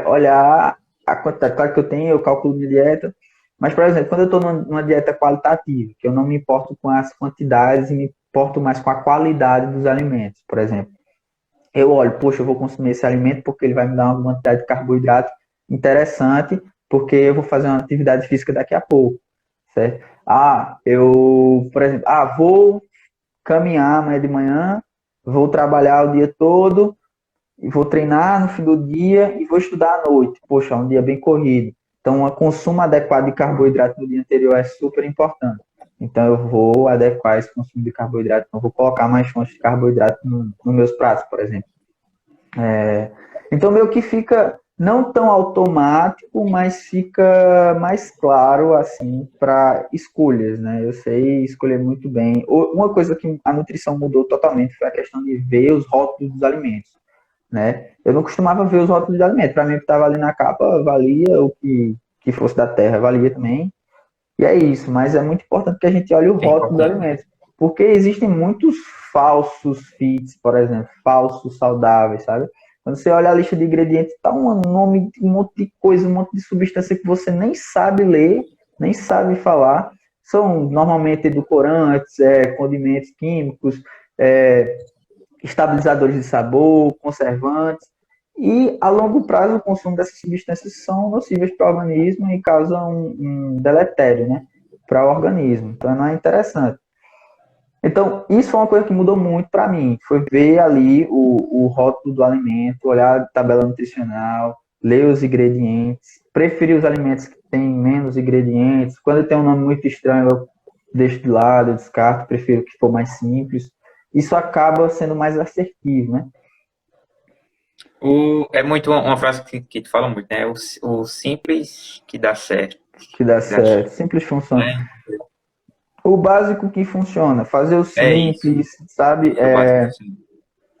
[SPEAKER 3] olhar a quantidade. Claro que eu calculo minha dieta, mas, por exemplo, quando eu estou numa dieta qualitativa, que eu não me importo com as quantidades e me importo mais com a qualidade dos alimentos, por exemplo. Eu olho, poxa, eu vou consumir esse alimento porque ele vai me dar uma quantidade de carboidrato interessante, porque eu vou fazer uma atividade física daqui a pouco, certo? Por exemplo, vou caminhar amanhã de manhã, vou trabalhar o dia todo, e vou treinar no fim do dia e vou estudar à noite. Poxa, é um dia bem corrido. Então, o consumo adequado de carboidrato no dia anterior é super importante. Então, eu vou adequar esse consumo de carboidrato. Então, eu vou colocar mais fontes de carboidrato nos meus pratos, por exemplo. Então, meio que fica não tão automático, mas fica mais claro, assim, para escolhas, né? Eu sei escolher muito bem. Uma coisa que a nutrição mudou totalmente foi a questão de ver os rótulos dos alimentos, né? Eu não costumava ver os rótulos de alimentos. Para mim, o que estava ali na capa valia, o que fosse da terra valia também. E é isso, mas é muito importante que a gente olhe o
[SPEAKER 2] É
[SPEAKER 3] rótulo dos
[SPEAKER 2] importante.
[SPEAKER 3] alimentos, porque existem muitos falsos fits, por exemplo, falsos saudáveis, sabe? Quando você olha a lista de ingredientes, tá um nome de um monte de coisa, um monte de substância que você nem sabe ler, nem sabe falar. São normalmente edulcorantes, condimentos químicos, é, estabilizadores de sabor, conservantes. E a longo prazo, o consumo dessas substâncias são nocivas para o organismo e causam um deletério, né, para o organismo. Então, não é interessante. Então, isso foi uma coisa que mudou muito para mim. Foi ver ali o rótulo do alimento, olhar a tabela nutricional, ler os ingredientes, preferir os alimentos que têm menos ingredientes. Quando tem um nome muito estranho, eu deixo de lado, eu descarto, prefiro que for mais simples. Isso acaba sendo mais assertivo, né?
[SPEAKER 2] É muito uma frase que tu fala muito, né? O simples que dá certo.
[SPEAKER 3] Que dá
[SPEAKER 2] Que dá certo,
[SPEAKER 3] certo. Simples funciona.
[SPEAKER 2] né?
[SPEAKER 3] O básico que funciona, fazer o
[SPEAKER 2] É isso.
[SPEAKER 3] simples, sabe?
[SPEAKER 2] Isso é o básico. Assim.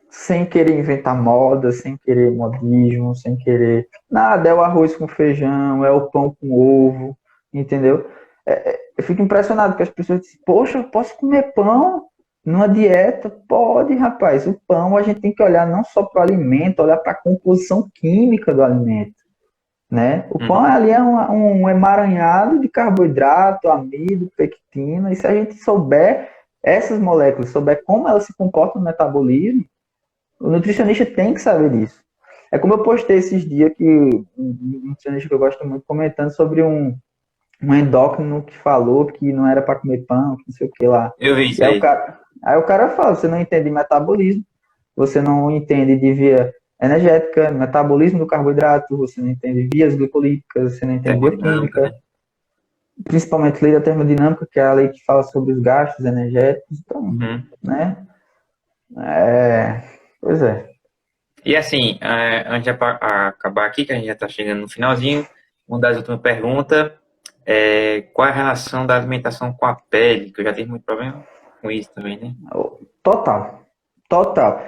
[SPEAKER 3] Sem querer inventar moda, sem querer modismo, sem querer nada. É o arroz com feijão, é o pão com ovo, entendeu? Eu fico impressionado que as pessoas dizem, poxa, eu posso comer pão numa dieta? Pode, rapaz. O pão a gente tem que olhar não só para o alimento, olhar para a composição química do alimento, né? O pão
[SPEAKER 2] Uhum.
[SPEAKER 3] ali é um emaranhado de carboidrato, amido, pectina, e se a gente souber essas moléculas, souber como elas se comportam no metabolismo, o nutricionista tem que saber disso. É como eu postei esses dias que um nutricionista que eu gosto muito comentando sobre um endócrino que falou que não era para comer pão, que não sei o que lá.
[SPEAKER 2] Eu vi
[SPEAKER 3] E
[SPEAKER 2] isso aí.
[SPEAKER 3] aí o cara fala, você não entende de metabolismo, você não entende de via energética, metabolismo do carboidrato, você não entende vias glicolíticas, você não entende
[SPEAKER 2] Termodinâmica,
[SPEAKER 3] bioquímica,
[SPEAKER 2] né?
[SPEAKER 3] principalmente lei da termodinâmica, que é a lei que fala sobre os gastos energéticos. Então,
[SPEAKER 2] Uhum.
[SPEAKER 3] né? Pois é.
[SPEAKER 2] E assim, antes de acabar aqui, que a gente já está chegando no finalzinho, uma das últimas perguntas é qual é a relação da alimentação com a pele? Que eu já tive muito problema com isso também, né?
[SPEAKER 3] Total. Total.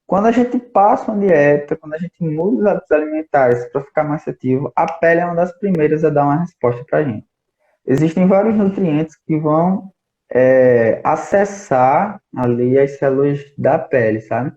[SPEAKER 3] Quando a gente passa uma dieta, quando a gente muda os hábitos alimentares para ficar mais ativo, a pele é uma das primeiras a dar uma resposta para a gente. Existem vários nutrientes que vão acessar ali as células da pele, sabe?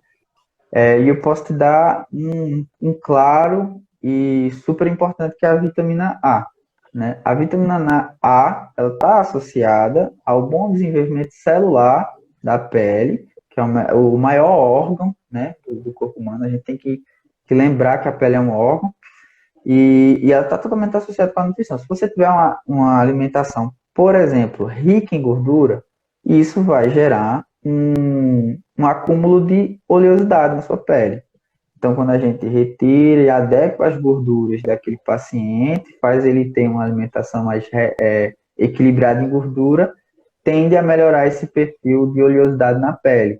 [SPEAKER 3] E eu posso te dar um claro e super importante que é a vitamina A, né? A vitamina A, ela está associada ao bom desenvolvimento celular da pele, que é o maior órgão, né, do corpo humano. A gente tem que lembrar que a pele é um órgão e ela está totalmente associada com a nutrição. Se você tiver uma alimentação, por exemplo, rica em gordura, isso vai gerar um acúmulo de oleosidade na sua pele. Então, quando a gente retira e adequa as gorduras daquele paciente, faz ele ter uma alimentação mais equilibrada em gordura, tende a melhorar esse perfil de oleosidade na pele.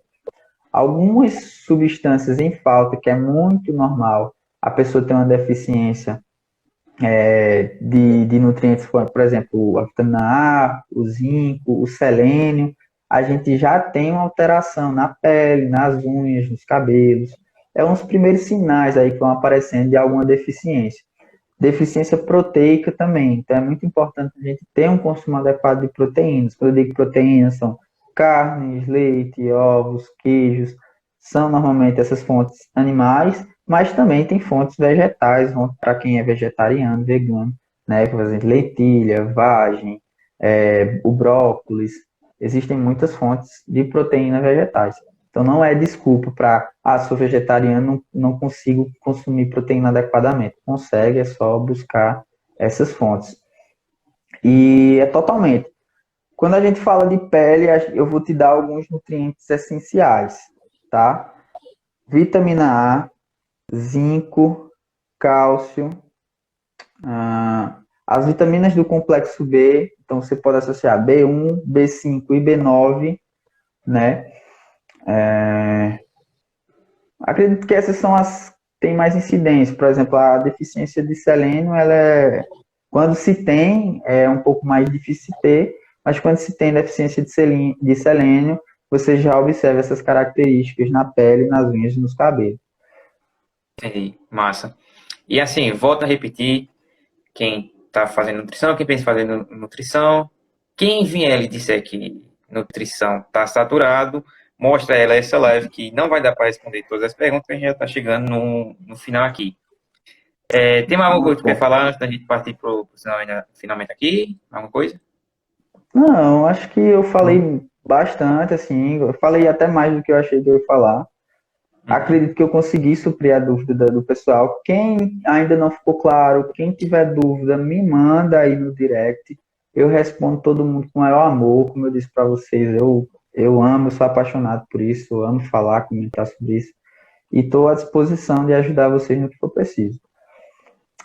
[SPEAKER 3] algumas substâncias em falta, que é muito normal, a pessoa ter uma deficiência de nutrientes, por exemplo, a vitamina A, o zinco, o selênio, a gente já tem uma alteração na pele, nas unhas, nos cabelos. É um dos primeiros sinais aí que vão aparecendo de alguma deficiência. Deficiência proteica também, então é muito importante a gente ter um consumo adequado de proteínas. Quando eu digo proteínas, são carnes, leite, ovos, queijos, são normalmente essas fontes animais, mas também tem fontes vegetais, para quem é vegetariano, vegano, né? Por exemplo, lentilha, vagem, o brócolis. Existem muitas fontes de proteína vegetais. Então não é desculpa para, sou vegetariano, não consigo consumir proteína adequadamente. Consegue, é só buscar essas fontes. E é totalmente. Quando a gente fala de pele, eu vou te dar alguns nutrientes essenciais, tá? Vitamina A, zinco, cálcio, as vitaminas do complexo B, então você pode associar B1, B5 e B9, né? Acredito que essas são as que têm mais incidência. Por exemplo, a deficiência de selênio, quando se tem, é um pouco mais difícil de ter, mas quando se tem deficiência de selênio, você já observa essas características na pele, nas unhas e nos cabelos.
[SPEAKER 2] Entendi, massa. E assim, volto a repetir, quem está fazendo nutrição, quem pensa em fazer nutrição, quem vier e disser que nutrição está saturado, mostra ela essa live, que não vai dar para responder todas as perguntas, que a gente já está chegando no final aqui. Tem mais alguma coisa que você quer falar antes da gente partir para o finalmente aqui? Alguma coisa?
[SPEAKER 3] Não, acho que eu falei bastante, assim, eu falei até mais do que eu achei que eu ia falar. Acredito que eu consegui suprir a dúvida do pessoal. Quem ainda não ficou claro, quem tiver dúvida, me manda aí no direct. Eu respondo todo mundo com o maior amor, como eu disse para vocês. Eu amo, eu sou apaixonado por isso, eu amo falar, comentar sobre isso. E estou à disposição de ajudar vocês no que for preciso.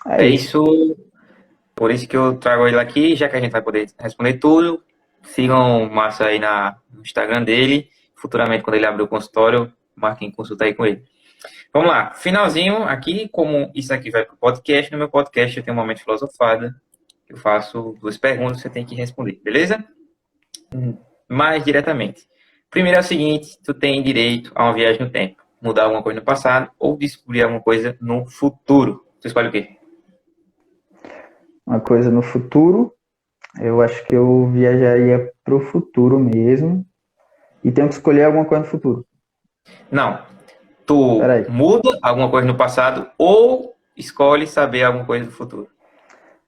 [SPEAKER 2] É isso. Por isso que eu trago ele aqui, já que a gente vai poder responder tudo. Sigam o Márcio aí no Instagram dele. Futuramente, quando ele abrir o consultório, marquem consulta aí com ele. Vamos lá, finalzinho aqui, como isso aqui vai para o podcast, no meu podcast eu tenho um momento filosofado, eu faço 2 perguntas, você tem que responder, beleza? Mais diretamente. Primeiro é o seguinte, tu tem direito a uma viagem no tempo, mudar alguma coisa no passado ou descobrir alguma coisa no futuro. Tu escolhe o quê?
[SPEAKER 3] Uma coisa no futuro, eu acho que eu viajaria para o futuro mesmo e tenho que escolher alguma coisa no futuro.
[SPEAKER 2] Não, tu muda alguma coisa no passado ou escolhe saber alguma coisa do futuro?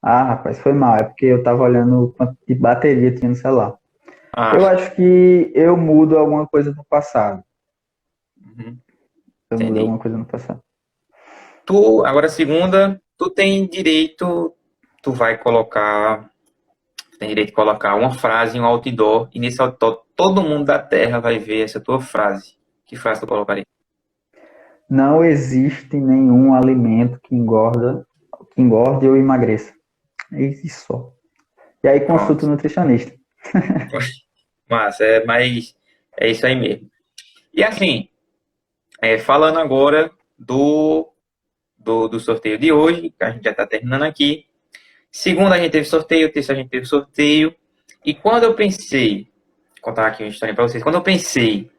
[SPEAKER 3] Ah, rapaz, foi mal. É porque eu tava olhando quanto de bateria tinha no celular. Eu acho que eu mudo alguma coisa no passado. Eu mudo alguma coisa no passado.
[SPEAKER 2] Agora segunda, tu tem direito de colocar uma frase em um outdoor e nesse outdoor todo mundo da Terra vai ver essa tua frase. Que frase tu colocaria?
[SPEAKER 3] Não existe nenhum alimento que engorde ou emagreça. É isso só. E aí consulta o nutricionista.
[SPEAKER 2] Massa, mas é isso aí mesmo. E assim, falando agora do sorteio de hoje, que a gente já está terminando aqui. Segunda a gente teve sorteio, terça a gente teve sorteio. E quando eu pensei, vou contar aqui uma história para vocês, quando eu pensei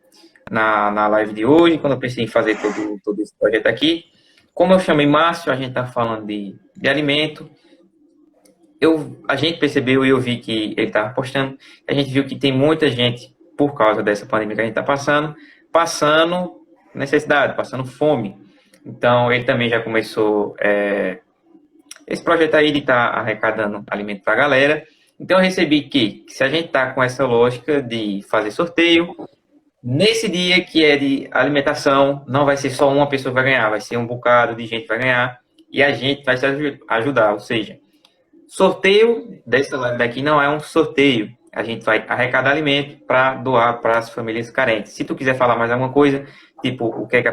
[SPEAKER 2] na live de hoje, quando eu pensei em fazer todo esse projeto aqui, como eu chamei Márcio, a gente está falando de alimento, a gente percebeu e eu vi que ele estava postando, a gente viu que tem muita gente, por causa dessa pandemia que a gente está passando necessidade, passando fome. Então, ele também já começou esse projeto aí de estar arrecadando alimento para a galera. Então, eu recebi que se a gente está com essa lógica de fazer sorteio, nesse dia que é de alimentação, não vai ser só uma pessoa que vai ganhar, vai ser um bocado de gente que vai ganhar e a gente vai se ajudar. Ou seja, sorteio dessa live daqui não é um sorteio. A gente vai arrecadar alimento para doar para as famílias carentes. Se tu quiser falar mais alguma coisa, tipo, o que é que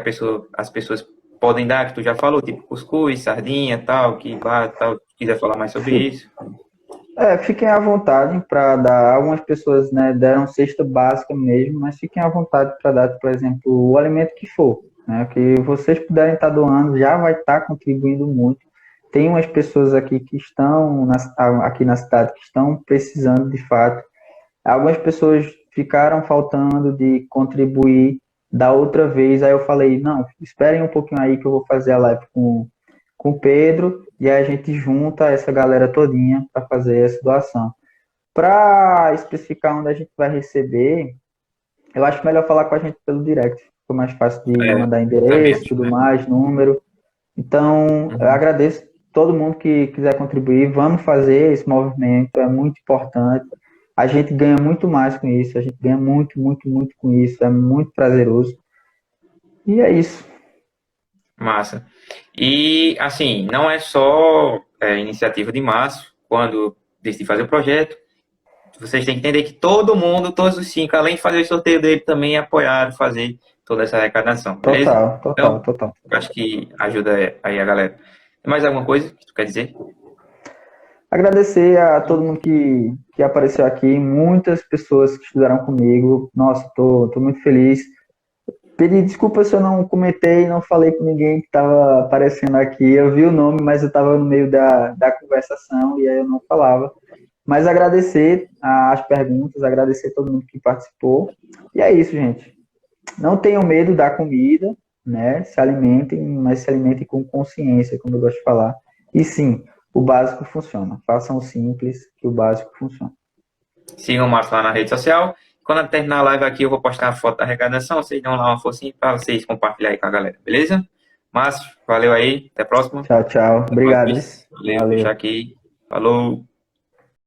[SPEAKER 2] as pessoas podem dar, que tu já falou, tipo cuscuz, sardinha, tal, tal, quiser falar mais sobre isso.
[SPEAKER 3] Fiquem à vontade para dar. Algumas pessoas, né, deram cesta básica mesmo, mas fiquem à vontade para dar, por exemplo, o alimento que for, né? Que vocês puderem estar doando, já vai estar contribuindo muito. Tem umas pessoas aqui que estão aqui na cidade que estão precisando de fato. Algumas pessoas ficaram faltando de contribuir da outra vez. Aí eu falei, não, esperem um pouquinho aí que eu vou fazer a live com o Pedro e aí a gente junta essa galera todinha para fazer essa doação. Para especificar onde a gente vai receber, eu acho melhor falar com a gente pelo direct. Ficou mais fácil de mandar endereço, tudo mais, número. Então, eu agradeço todo mundo que quiser contribuir. Vamos fazer esse movimento, é muito importante. A gente ganha muito mais com isso, a gente ganha muito, muito, muito com isso. É muito prazeroso. E é isso.
[SPEAKER 2] Massa. E, assim, não é só iniciativa de Márcio. Quando decidi fazer o projeto, vocês têm que entender que todo mundo, todos os 5, além de fazer o sorteio dele, também apoiaram fazer toda essa arrecadação. Beleza?
[SPEAKER 3] Total.
[SPEAKER 2] Acho que ajuda aí a galera. Tem mais alguma coisa que tu quer dizer?
[SPEAKER 3] Agradecer a todo mundo que apareceu aqui, muitas pessoas que estudaram comigo. Nossa, tô muito feliz. Pedi desculpa se eu não comentei, não falei com ninguém que estava aparecendo aqui. Eu vi o nome, mas eu estava no meio da conversação e aí eu não falava. Mas agradecer as perguntas, agradecer a todo mundo que participou. E é isso, gente. Não tenham medo da comida, né? Se alimentem, mas se alimentem com consciência, como eu gosto de falar. E sim, o básico funciona. Façam o simples, que o básico funciona.
[SPEAKER 2] Sigam o Márcio lá na rede social. Quando eu terminar a live aqui, eu vou postar a foto da arrecadação. Vocês dão lá uma forcinha para vocês compartilharem com a galera, beleza? Márcio, valeu aí. Até a próxima.
[SPEAKER 3] Tchau. Obrigado.
[SPEAKER 2] Valeu, deixar aqui. Falou.